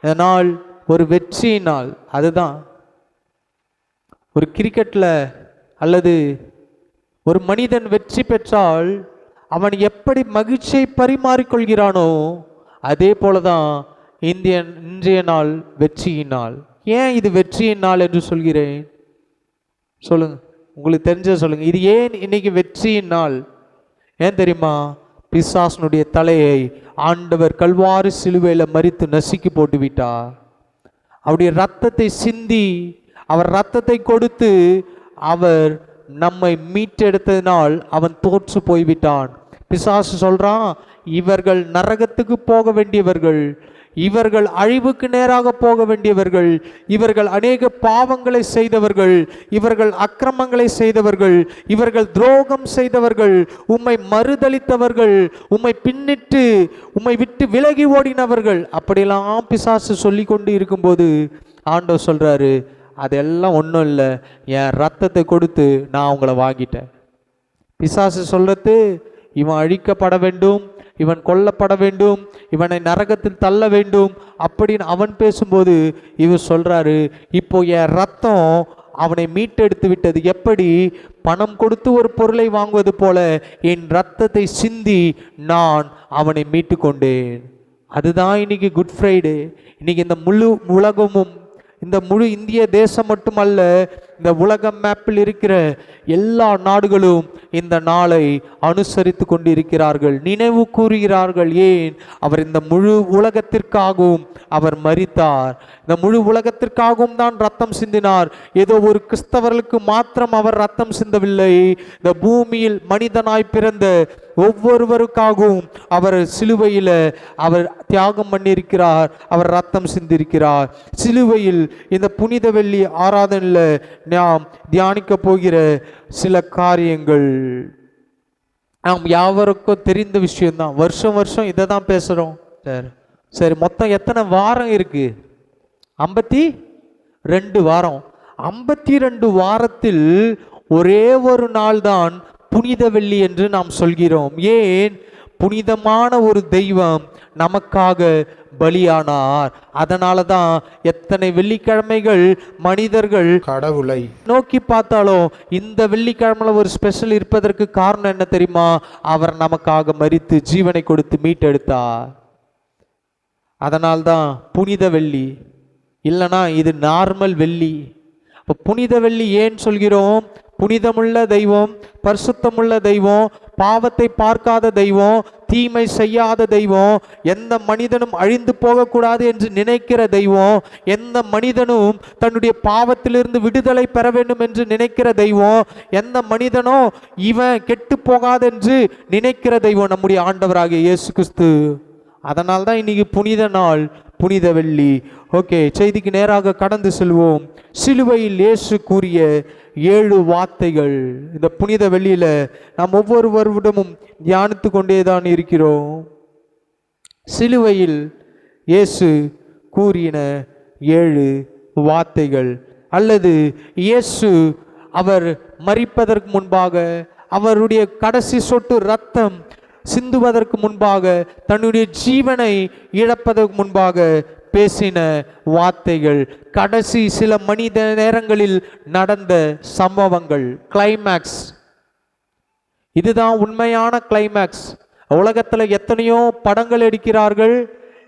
இந்த நாள் ஒரு வெற்றியின் நாள். அதுதான் ஒரு கிரிக்கெட்டில் அல்லது ஒரு மனிதன் வெற்றி பெற்றால் அவன் எப்படி மகிழ்ச்சியை பரிமாறிக்கொள்கிறானோ அதே போலதான் இன்றைய நாள் வெற்றியின் நாள். ஏன் இது வெற்றியின் நாள் என்று சொல்கிறேன்? சொல்லுங்க, உங்களுக்கு தெரிஞ்ச சொல்லுங்க. இது ஏன் இன்னைக்கு வெற்றியின் நாள்? ஏன் தெரியுமா? பிசாசனுடைய தலையை ஆண்டவர் கல்வாரி சிலுவையில் மரித்து நசுக்கி போட்டு விட்டார். அவருடைய ரத்தத்தை சிந்தி, அவர் ரத்தத்தை கொடுத்து அவர் நம்மை மீட்டெடுத்ததினால் அவன் தோற்று போய்விட்டான். பிசாசு சொல்றான், இவர்கள் நரகத்துக்கு போக வேண்டியவர்கள், இவர்கள் அழிவுக்கு நேராக போக வேண்டியவர்கள், இவர்கள் அநேக பாவங்களை செய்தவர்கள், இவர்கள் அக்கிரமங்களை செய்தவர்கள், இவர்கள் துரோகம் செய்தவர்கள், உம்மை மறுதலித்தவர்கள், உம்மை பின்னிட்டு உம்மை விட்டு விலகி ஓடினவர்கள். அப்படியெல்லாம் பிசாசு சொல்லி கொண்டு இருக்கும்போது ஆண்டவர் சொல்றாரு, அதெல்லாம் ஒன்றும் இல்லை, என் ரத்தத்தை கொடுத்து நான் அவங்கள வாங்கிட்டேன். பிசாசு சொல்றது, இவன் அழிக்கப்பட வேண்டும், இவன் கொல்லப்பட வேண்டும், இவனை நரகத்தில் தள்ள வேண்டும் அப்படின்னு அவன் பேசும்போது இவர் சொல்றாரு, இப்போ என் ரத்தம் அவனை மீட்டெடுத்து விட்டது. எப்படி? பணம் கொடுத்து ஒரு பொருளை வாங்குவது போல என் ரத்தத்தை சிந்தி நான் அவனை மீட்டு கொண்டேன். அதுதான் இன்னைக்கு குட் ஃப்ரைடே. இன்னைக்கு இந்த முழு உலகமும், இந்த முழு இந்திய தேசம் மட்டுமல்ல, இந்த உலக மேப்பில் இருக்கிற எல்லா நாடுகளும் இந்த நாளை அனுசரித்து கொண்டிருக்கிறார்கள், நினைவு கூறுகிறார்கள். ஏன்? அவர் இந்த முழு உலகத்திற்காகவும் அவர் மரித்தார். இந்த முழு உலகத்திற்காகவும் தான் ரத்தம் சிந்தினார். ஏதோ ஒரு கிறிஸ்தவர்களுக்கு மாத்திரம் அவர் ரத்தம் சிந்தவில்லை. இந்த பூமியில் மனிதனாய் பிறந்த ஒவ்வொருவருக்காகவும் அவர் சிலுவையில் அவர் தியாகம் பண்ணியிருக்கிறார், அவர் ரத்தம் சிந்திருக்கிறார். சிலுவையில் இந்த புனித வெள்ளி ஆராதனையில் நாம் தியானிக்க போகிற சில காரியங்கள் நாம் யாவருக்கும் தெரிந்த விஷயம்தான். வருஷம் வருஷம் இதை தான் பேசுகிறோம். சரி, மொத்தம் எத்தனை வாரம் இருக்கு? 52 வாரம். 52 வாரத்தில் ஒரே ஒரு நாள் தான் புனித வெள்ளி என்று நாம் சொல்கிறோம். ஏன்? புனிதமான ஒரு தெய்வம் நமக்காக பலியானார். அதனால தான் எத்தனை வெள்ளிக்கிழமைகள் மனிதர்கள் கடவுளை நோக்கி பார்த்தாலும் இந்த வெள்ளிக்கிழமையில ஒரு ஸ்பெஷல் இருப்பதற்கு காரணம் என்ன தெரியுமா? அவர் நமக்காக மரித்து ஜீவனை கொடுத்து மீட்டெடுத்தார். அதனால்தான் புனித வெள்ளி. இல்லைனா இது நார்மல் வெள்ளி. இப்போ புனித வெள்ளி ஏன் சொல்கிறோம்? புனிதமுள்ள தெய்வம், பரிசுத்தமுள்ள தெய்வம், பாவத்தை பார்க்காத தெய்வம், தீமை செய்யாத தெய்வம், எந்த மனிதனும் அழிந்து போகக்கூடாது என்று நினைக்கிற தெய்வம், எந்த மனிதனும் தன்னுடைய பாவத்திலிருந்து விடுதலை பெற வேண்டும் என்று நினைக்கிற தெய்வம், எந்த மனிதனோ இவன் கெட்டு போகாதென்று நினைக்கிற தெய்வம் நம்முடைய ஆண்டவராகிய இயேசு கிறிஸ்து. அதனால்தான் இன்னைக்கு புனித நாள், புனித வெள்ளி. ஓகே, செய்திக்கு நேராக கடந்து செல்வோம். சிலுவையில் இயேசு கூறிய 7 வார்த்தைகள் இந்த புனித வெள்ளியில நாம் ஒவ்வொரு வருடமும் தியானித்து கொண்டேதான் இருக்கிறோம். சிலுவையில் இயேசு கூறின 7 வார்த்தைகள், அல்லது இயேசு அவர் மரிப்பதற்கு முன்பாக, அவருடைய கடைசி சொட்டு ரத்தம் சிந்துவதற்கு முன்பாக, தன்னுடைய ஜீவனை இழப்பதற்கு முன்பாக பேசின வார்த்தைகள், கடைசி சில மனித நேரங்களில் நடந்த சம்பவங்கள், கிளைமேக்ஸ். இதுதான் உண்மையான கிளைமேக்ஸ். உலகத்தில் எத்தனையோ படங்கள் எடுக்கிறார்கள்,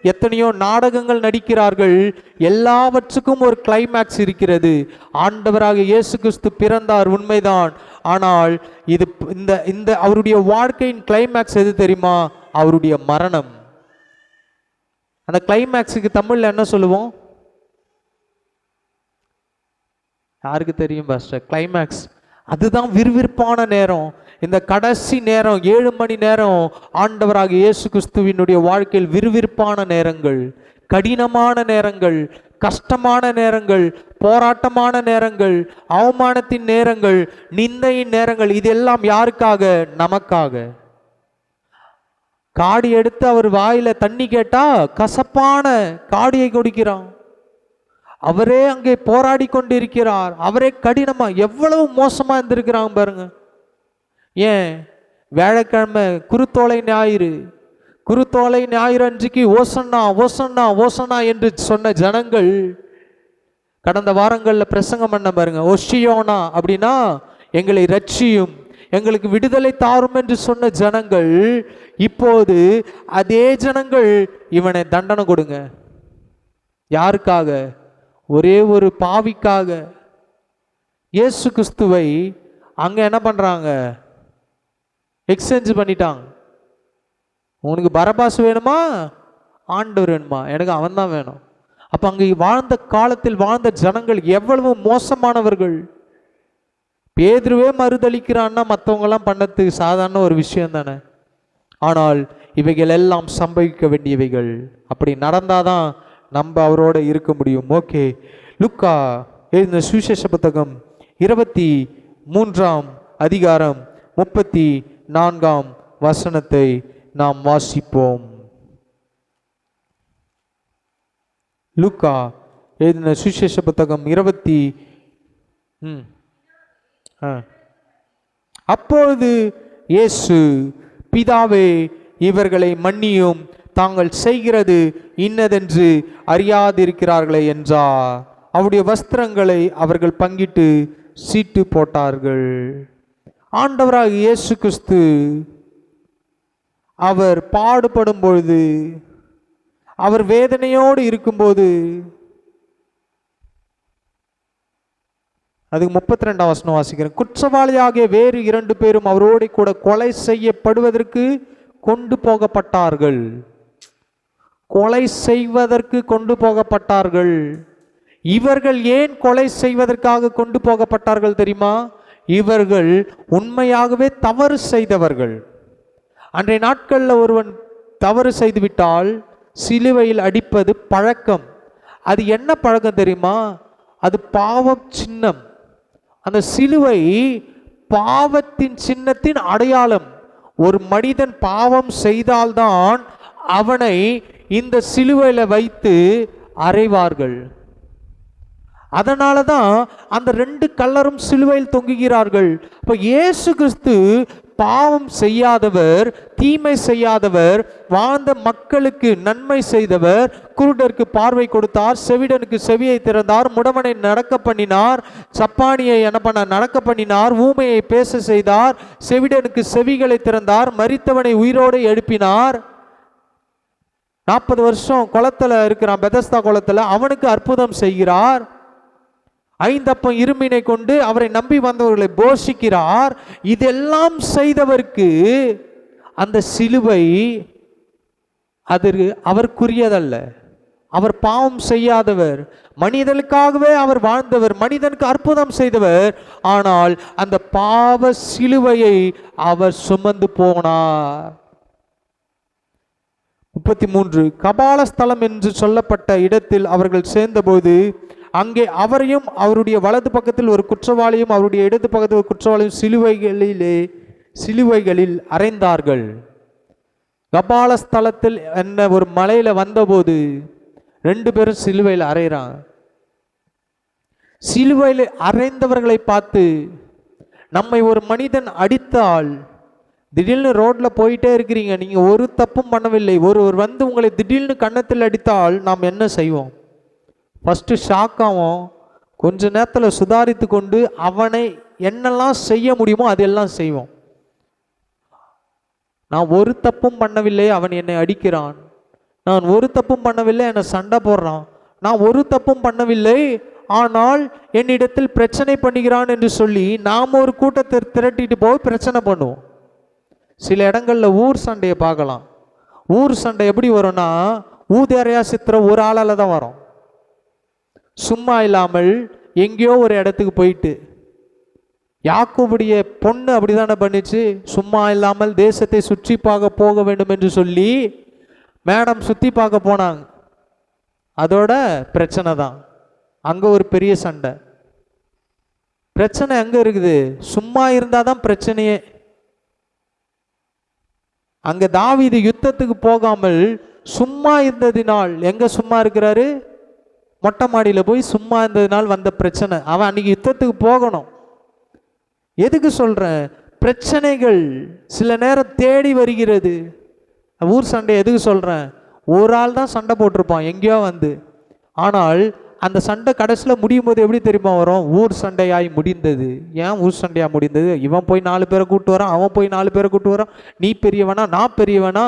எத்தனையோ நாடகங்கள் நடிக்கிறார்கள், எல்லாவற்றுக்கும் ஒரு கிளைமேக்ஸ் இருக்கிறது. ஆண்டவராக இயேசு கிறிஸ்து பிறந்தார், உண்மைதான். ஆனால் இது இந்த அவருடைய வாழ்க்கையின் கிளைமேக்ஸ் எது தெரியுமா? அவருடைய மரணம். அந்த கிளைமேக்ஸுக்கு தமிழ்ல என்ன சொல்லுவோம்? யாருக்கு தெரியும் பாஸ்டர்? கிளைமேக்ஸ். அதுதான் விறுவிறுப்பான நேரம். இந்த கடைசி நேரம் 7 மணி நேரம் ஆண்டவராக இயேசு கிறிஸ்துவினுடைய வாழ்க்கையில் விறுவிறுப்பான நேரங்கள், கடினமான நேரங்கள், கஷ்டமான நேரங்கள், போராட்டமான நேரங்கள், அவமானத்தின் நேரங்கள், நிந்தையின் நேரங்கள். இதெல்லாம் யாருக்காக? நமக்காக. காடி எடுத்து அவர் வாயில தண்ணி கேட்டா கசப்பான காடியை குடிக்கிறான். அவரே அங்கே போராடி கொண்டிருக்கிறார். அவரே கடினமா, எவ்வளவு மோசமா இருந்திருக்கிறாங்க பாருங்க. ஏன்? வியாழக்கிழமை குருத்தோலை ஞாயிறு, குருத்தோலை ஞாயிறு அன்றைக்கு ஓசன்னா ஓசன்னா ஓசன்னா என்று சொன்ன ஜனங்கள் கடந்த வாரங்களில் பிரசங்கம் பண்ண பாருங்க. ஒஷியோனா அப்படின்னா எங்களை ரட்சியும், எங்களுக்கு விடுதலை தாரும் என்று சொன்ன ஜனங்கள் இப்போது அதே ஜனங்கள் இவனை தண்டனை கொடுங்க. யாருக்காக? ஒரே ஒரு பாவிக்காக. இயேசு கிறிஸ்துவை அங்க என்ன பண்றாங்க? எக்ஸ்சேஞ்ச் பண்ணிட்டாங்க. உனக்கு பரபாஸ் வேணுமா, ஆண்டவர் வேணுமா? எனக்கு அவன் தான் வேணும். அப்ப அங்கே வாழ்ந்த காலத்தில் வாழ்ந்த ஜனங்கள் எவ்வளவு மோசமானவர்கள். பேதுருவே மறுதளிக்கிறான்னா மற்றவங்கெல்லாம் பண்ணதுக்கு சாதாரண ஒரு விஷயம் தானே. ஆனால் இவைகள் எல்லாம் சம்பவிக்க வேண்டியவைகள். அப்படி நடந்தாதான் நம்ம அவரோட இருக்க முடியும். ஓகே, லூக்கா எழுதின சுவிசேஷ புத்தகம் 23ஆம் அதிகாரம் 34ஆம் வசனத்தை நாம் வாசிப்போம். லூக்கா எழுதின சுவிசேஷ புத்தகம் அப்பொழுது இயேசு, பிதாவே, இவர்களை மன்னியும், தாங்கள் செய்கிறது இன்னதென்று அறியாதிருக்கிறார்களே என்றார். அவருடைய வஸ்திரங்களை அவர்கள் பங்கிட்டு சீட்டு போட்டார்கள். ஆண்டவராக இயேசு கிறிஸ்து அவர் பாடுபடும் பொழுது, அவர் வேதனையோடு இருக்கும்போது, அதுக்கு 32ஆம் வசனம் வாசிக்கிறேன். குற்றவாளியாகிய வேறு 2 பேரும் அவரோடு கூட கொலை செய்யப்படுவதற்கு கொண்டு போகப்பட்டார்கள். கொலை செய்வதற்கு கொண்டு போகப்பட்டார்கள். இவர்கள் ஏன் கொலை செய்வதற்காக கொண்டு போகப்பட்டார்கள் தெரியுமா? இவர்கள் உண்மையாகவே தவறு செய்தவர்கள். அன்றைய நாட்களில் ஒருவன் தவறு செய்துவிட்டால் சிலுவையில் அடிப்பது பழக்கம். அது என்ன பழக்கம் தெரியுமா? அது பாவம் சின்னம். அந்த சிலுவை பாவத்தின் சின்னத்தின் அடையாளம். ஒரு மனிதன் பாவம் செய்தால்தான் அவனை இந்த சிலுவையில வைத்து அறைவார்கள். அதனால தான் அந்த 2 கல்லரும் சிலுவையில் தொங்குகிறார்கள். இப்போ இயேசு கிறிஸ்து பாவம் செய்யாதவர், தீமை செய்யாதவர், வாழ்ந்த மக்களுக்கு நன்மை செய்தவர். குருடருக்கு பார்வை கொடுத்தார், செவிடனுக்கு செவியை திறந்தார், முடவனை நடக்க பண்ணினார், சப்பானியை என்ன பண்ண நடக்க பண்ணினார், ஊமையை பேச செய்தார், செவிடனுக்கு செவிகளை திறந்தார், மரித்தவனை உயிரோடு எழுப்பினார். 40 வருஷம் குளத்துல இருக்கிறான், பெதஸ்தா குளத்துல, அவனுக்கு அற்புதம் செய்கிறார். 5 அப்பம் இரும்பினை கொண்டு அவரை நம்பி வந்தவர்களை போஷிக்கிறார். இதெல்லாம் செய்தவருக்கு அந்த சிலுவை அது அவருக்குரியதல்ல. அவர் பாவம் செய்யாதவர், மனிதனுக்காகவே அவர் வாழ்ந்தவர், மனிதனுக்கு அற்புதம் செய்தவர். ஆனால் அந்த பாவ சிலுவையை அவர் சுமந்து போனார். 33 கபாலஸ்தலம் என்று சொல்லப்பட்ட இடத்தில் அவர்கள் சேர்ந்தபோது அங்கே அவரையும் அவருடைய வலது பக்கத்தில் ஒரு குற்றவாளியும் அவருடைய இடது பக்கத்தில் ஒரு குற்றவாளியும் சிலுவைகளில் அறைந்தார்கள். கபாலஸ்தலத்தில் என்ன ஒரு மலையில வந்தபோது 2 பேரும் சிலுவையில் அறைகிறாங்க. சிலுவையில் அறைந்தவர்களை பார்த்து, நம்மை ஒரு மனிதன் அடித்தால், திடீர்னு ரோட்ல போயிட்டே இருக்கிறீங்க, நீங்க ஒரு தப்பும் பண்ணவில்லை, ஒருவர் வந்து உங்களை திடீர்னு கன்னத்தில் அடித்தால் நாம் என்ன செய்வோம்? ஃபஸ்ட்டு ஷாக் ஆகும். கொஞ்ச நேரத்தில் சுதாரித்து கொண்டு அவனை என்னெல்லாம் செய்ய முடியுமோ அதெல்லாம் செய்வோம். நான் ஒரு தப்பும் பண்ணவில்லை, அவன் என்னை அடிக்கிறான். நான் ஒரு தப்பும் பண்ணவில்லை, என்னை சண்டை போடுறான். நான் ஒரு தப்பும் பண்ணவில்லை, ஆனால் என்னிடத்தில் பிரச்சனை பண்ணுகிறான் என்று சொல்லி நாம் ஒரு கூட்டத்தை திரட்டிட்டு போய் பிரச்சனை பண்ணுவோம். சில இடங்களில் ஊர் சண்டையை பார்க்கலாம். ஊர் சண்டை எப்படி வரும்னா, ஊதேரையா சித்திர ஒரு ஆளால் தான் வரும். சும்மா இல்லாமல் எங்கேயோ ஒரு இடத்துக்கு போயிட்டு, யாக்கோபுடைய பொண்ணு அப்படிதானே பண்ணிச்சு, சும்மா இல்லாமல் தேசத்தை சுற்றி பார்க்க போக வேண்டும் என்று சொல்லி மேடம் சுற்றி பார்க்க போனாங்க. அதோட பிரச்சனை தான், அங்கே ஒரு பெரிய சண்டை. பிரச்சனை எங்கே இருக்குது? சும்மா இருந்தால் தான் பிரச்சனையே. அங்கே தாவீது யுத்தத்துக்கு போகாமல் சும்மா இருந்ததினால், எங்கே சும்மா இருக்கிறாரு? மொட்டை மாடியில் போய் சும்மா இருந்ததினால் வந்த பிரச்சனை. அவன் அன்னைக்கு யுத்தத்துக்கு போகணும். எதுக்கு சொல்கிறேன்? பிரச்சனைகள் சில நேரம் தேடி வருகிறது. ஊர் சண்டை எதுக்கு சொல்கிறேன், ஒரு ஆள் தான் சண்டை போட்டிருப்பான் எங்கேயோ வந்து. ஆனால் அந்த சண்டை கடைசியில் முடியும் போது எப்படி தெரியுமா வரும், ஊர் சண்டையாய் முடிந்தது. ஏன் ஊர் சண்டையாக முடிந்தது, இவன் போய் 4 பேரை கூப்பிட்டு வரான், அவன் போய் 4 பேரை கூப்பிட்டு வரான், நீ பெரியவனா நான் பெரியவனா,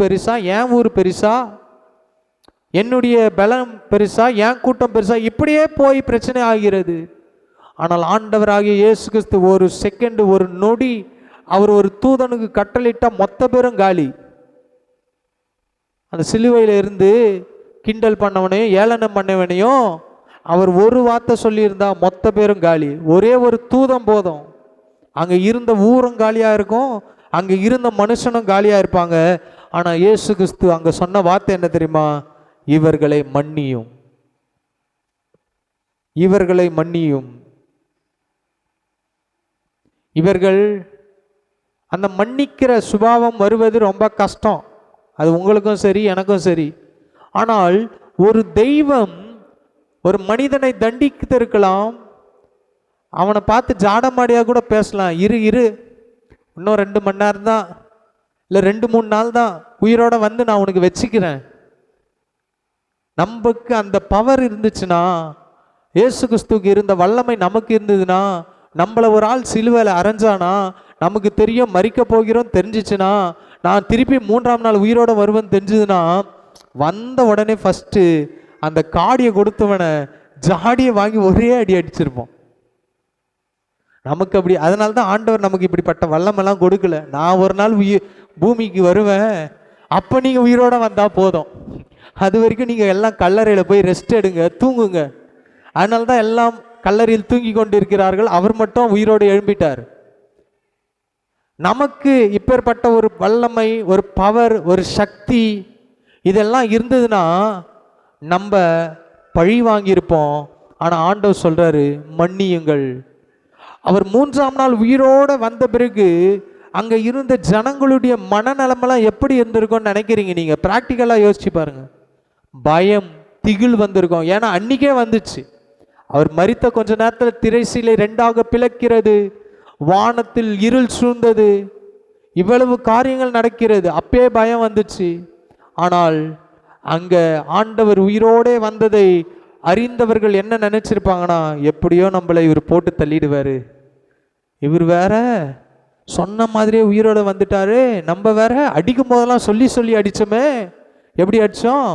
பெருசா என் ஊர் பெருசா, என்னுடைய பலம் பெருசா என் கூட்டம் பெருசா, இப்படியே போய் பிரச்சனை ஆகிறது. ஆனால் ஆண்டவராகிய இயேசு கிறிஸ்து ஒரு செகண்ட், ஒரு நொடி அவர் ஒரு தூதனுக்கு கட்டளையிட்டா மொத்த பேரும் காலி. அந்த சிலுவையில் இருந்து கிண்டல் பண்ணவனையும் ஏளனம் பண்ணவனையும் அவர் ஒரு வார்த்தை சொல்லியிருந்தா மொத்த பேரும் காலி. ஒரே ஒரு தூதம் போதும், அங்கே இருந்த ஊரும் காலியாக இருக்கும், அங்கே இருந்த மனுஷனும் காலியாக இருப்பாங்க. ஆனால் இயேசு கிறிஸ்து அங்கே சொன்ன வார்த்தை என்ன தெரியுமா, இவர்களை மன்னியும், இவர்களை மன்னியும். இவர்கள் அந்த மன்னிக்கிற சுபாவம் வருவது ரொம்ப கஷ்டம், அது உங்களுக்கும் சரி எனக்கும் சரி. ஆனால் ஒரு தெய்வம் ஒரு மனிதனை தண்டித்திருக்கலாம், அவனை பார்த்து ஜாடமாடியாக கூட பேசலாம், இரு இன்னும் 2 மணி நேரம் தான், இல்லை 2-3 நாள் தான் உயிரோட வந்து நான் உனக்கு வச்சுக்கிறேன். நமக்கு அந்த பவர் இருந்துச்சுன்னா, இயேசு கிறிஸ்துவுக்கு இருந்த வல்லமை நமக்கு இருந்ததுன்னா, நம்மளை ஒரு ஆள் சிலுவையில் அரைஞ்சானா, நமக்கு தெரியும் மறிக்க போகிறோம் தெரிஞ்சிச்சுன்னா, நான் திருப்பி 3ஆம் நாள் உயிரோட வருவேன்னு தெரிஞ்சதுன்னா, வந்த உடனே ஃபஸ்ட்டு அந்த காடியை கொடுத்தவனை ஜாடியை வாங்கி ஒரே அடி அடிச்சிருப்போம். நமக்கு அப்படி, அதனால தான் ஆண்டவர் நமக்கு இப்படிப்பட்ட வல்லமெல்லாம் கொடுக்கல. நான் ஒரு நாள் பூமிக்கு வருவேன், அப்போ நீங்கள் உயிரோட வந்தால் போதும், அது வரைக்கும் நீங்கள் எல்லாம் கல்லறையில் போய் ரெஸ்ட் எடுங்க, தூங்குங்க. அதனால தான் எல்லாம் கல்லறையில் தூங்கி கொண்டு இருக்கிறார்கள், அவர் மட்டும் உயிரோடு எழும்பிட்டார். நமக்கு இப்பேற்பட்ட ஒரு வல்லமை, ஒரு பவர், ஒரு சக்தி இதெல்லாம் இருந்ததுன்னா நம்ம பழி வாங்கியிருப்போம். ஆனால் ஆண்டவர் சொல்றாரு மன்னியுங்கள். அவர் 3ஆம் நாள் உயிரோடு வந்த பிறகு அங்கே இருந்த ஜனங்களுடைய மனநலமெல்லாம் எப்படி இருந்திருக்கும்னு நினைக்கிறீங்க நீங்கள்? ப்ராக்டிக்கலாக யோசிச்சு பாருங்க. பயம், திகில் வந்திருக்கும். ஏன்னா அன்னைக்கே வந்துச்சு, அவர் மரித்த கொஞ்ச நேரத்தில் திரைசீலை 2ஆக பிளக்கிறது, வானத்தில் இருள் சூழ்ந்தது, இவ்வளவு காரியங்கள் நடக்கிறது, அப்பே பயம் வந்துச்சு. ஆனால் அங்கே ஆண்டவர் உயிரோடே வந்ததை அறிந்தவர்கள் என்ன நினைச்சிருப்பாங்கன்னா, எப்படியோ நம்மளை இவர் போட்டு தள்ளிடுவாரு, இவர் வேற சொன்ன மாதிரியே உயிரோட வந்துட்டாரு, நம்ம வேற அடிக்கும் போதெல்லாம் சொல்லி சொல்லி அடிச்சோமே, எப்படி அடிச்சோம்,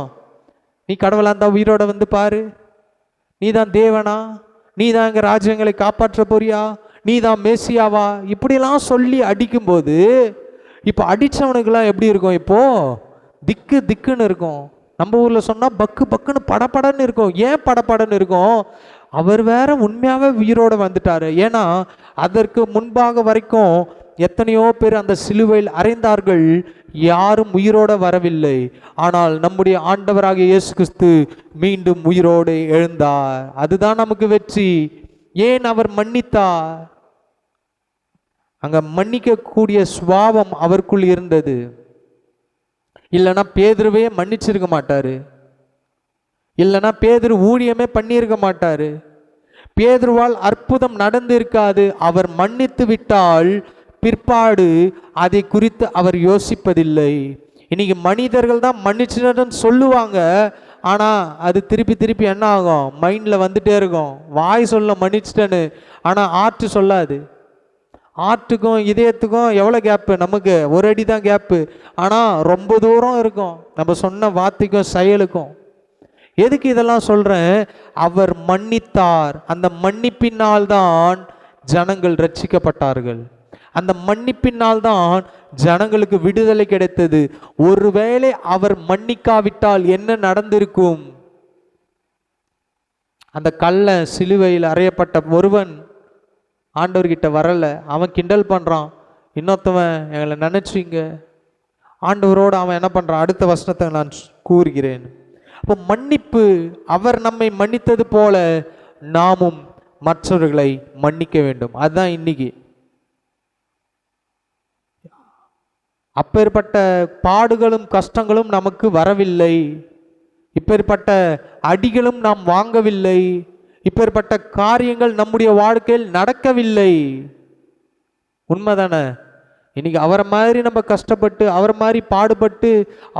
நீ கடவுளா இருந்தா உயிரோட வந்து பாரு, நீ தான் தேவனா, நீ தான் எங்கள் ராஜ்யங்களை காப்பாற்ற போறியா, நீ தான் மேசியாவா, இப்படிலாம் சொல்லி அடிக்கும்போது இப்போ அடித்தவனுக்கெல்லாம் எப்படி இருக்கும், இப்போ திக்கு திக்குன்னு இருக்கும். நம்ம ஊரில் சொன்னால் பக்கு பக்குன்னு படப்படன்னு இருக்கும். ஏன் படப்படன்னு இருக்கும், அவர் வேற உண்மையாகவே உயிரோடு வந்துட்டாரு. ஏன்னா அதற்கு முன்பாக வரைக்கும் எத்தனையோ பேர் அந்த சிலுவையில் அறைந்தார்கள், யாரும் உயிரோடு வரவில்லை. ஆனால் நம்முடைய ஆண்டவராகிய இயேசு கிறிஸ்து மீண்டும் உயிரோடு எழுந்தார். அதுதான் நமக்கு வெற்றி. ஏன் அவர் மன்னித்தார், அங்க மன்னிக்கக்கூடிய சுபாவம் அவருக்குள் இருந்தது. இல்லைன்னா பேதுருவே மன்னிச்சிருக்க மாட்டாரு, இல்லைன்னா பேதுரு ஊழியமே பண்ணியிருக்க மாட்டாரு, பேதுருவால் அற்புதம் நடந்து இருக்காது. அவர் மன்னித்து விட்டால் பிற்பாடு அதை குறித்து அவர் யோசிப்பதில்லை. இன்னைக்கு மனிதர்கள் தான் மன்னிச்சுன்னு சொல்லுவாங்க, ஆனால் அது திருப்பி திருப்பி என்ன ஆகும், மைண்டில் வந்துட்டே இருக்கும். வாய் சொல்ல மன்னிச்சிட்டேன்னு, ஆனால் ஆர்ட் சொல்லாது. ஆர்ட்டுக்கும் இதயத்துக்கும் எவ்வளோ கேப்பு, நமக்கு ஒரு அடி தான் கேப்பு, ஆனால் ரொம்ப தூரம் இருக்கும் நம்ம சொன்ன வார்த்தைக்கும் செயலுக்கும். எதுக்கு இதெல்லாம் சொல்கிறேன், அவர் மன்னித்தார். அந்த மன்னிப்பினால் தான் ஜனங்கள் ரட்சிக்கப்பட்டார்கள், அந்த மன்னிப்பினால் தான் ஜனங்களுக்கு விடுதலை கிடைத்தது. ஒருவேளை அவர் மன்னிக்காவிட்டால் என்ன நடந்திருக்கும்? அந்த கள்ள சிலுவையில் அறையப்பட்ட ஒருவன் ஆண்டவர்கிட்ட வரல, அவன் கிண்டல் பண்ணுறான், இன்னொருத்தவன் எங்களை நினச்சிங்க. ஆண்டவரோடு அவன் என்ன பண்ணுறான், அடுத்த வசனத்தை நான் கூறுகிறேன். அப்போ மன்னிப்பு, அவர் நம்மை மன்னித்தது போல நாமும் மற்றவர்களை மன்னிக்க வேண்டும். அதுதான் இன்னைக்கு. அப்பேற்பட்ட பாடுகளும் கஷ்டங்களும் நமக்கு வரவில்லை, இப்பேற்பட்ட அடிகளும் நாம் வாங்கவில்லை, இப்பேற்பட்ட காரியங்கள் நம்முடைய வாழ்க்கையில் நடக்கவில்லை. உண்மைதானே? இன்னைக்கு அவரை மாதிரி நம்ம கஷ்டப்பட்டு, அவரை மாதிரி பாடுபட்டு,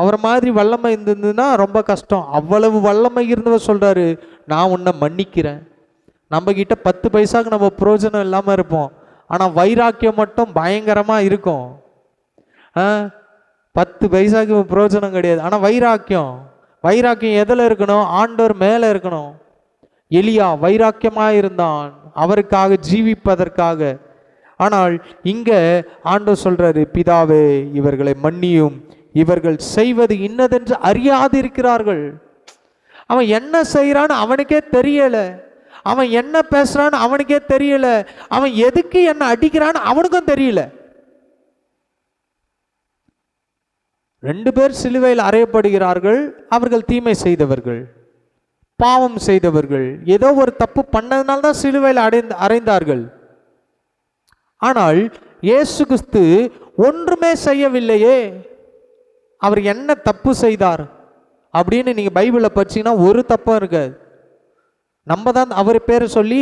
அவரை மாதிரி வல்லமை இருந்ததுன்னா ரொம்ப கஷ்டம். அவ்வளவு வல்லமை இருந்தவர் சொல்றாரு, நான் உன்னை மன்னிக்கிறேன். நம்ம கிட்ட 10 பைசாவுக்கு நம்ம பிரயோஜனம் இல்லாமல் இருப்போம், ஆனால் வைராக்கியம் மட்டும் பயங்கரமாக இருக்கும். 10 பைசாவுக்கு பிரயோஜனம் கிடையாது, ஆனால் வைராக்கியம் எதில் இருக்கணும்? ஆண்டவர் மேலே இருக்கணும். எலியா வைராக்கியமாக இருந்தான், அவருக்காக ஜீவிப்பதற்காக. ஆனால் இங்க ஆண்டவர் சொல்றாரு, பிதாவே இவர்களை மன்னியும், இவர்கள் செய்வது இன்னதென்று அறியாது இருக்கிறார்கள். அவன் என்ன செய்யறான்னு அவனுக்கே தெரியல, அவன் என்ன பேசுறான்னு அவனுக்கே தெரியல, அவன் எதுக்கு என்ன அடிக்கிறான்னு அவனுக்கும் தெரியல. 2 பேர் சிலுவையில் அறையப்படுகிறார்கள். அவர்கள் தீமை செய்தவர்கள், பாவம் செய்தவர்கள், ஏதோ ஒரு தப்பு பண்ணதுனால தான் சிலுவையில் அறைந்தார்கள். ஆனால் இயேசு கிறிஸ்து ஒன்றுமே செய்யவில்லையே. அவர் என்ன தப்பு செய்தார் அப்படின்னு நீங்க பைபிளை படிச்சீங்கன்னா ஒரு தப்பும் இருக்காது. நம்ம தான் அவர் பேரை சொல்லி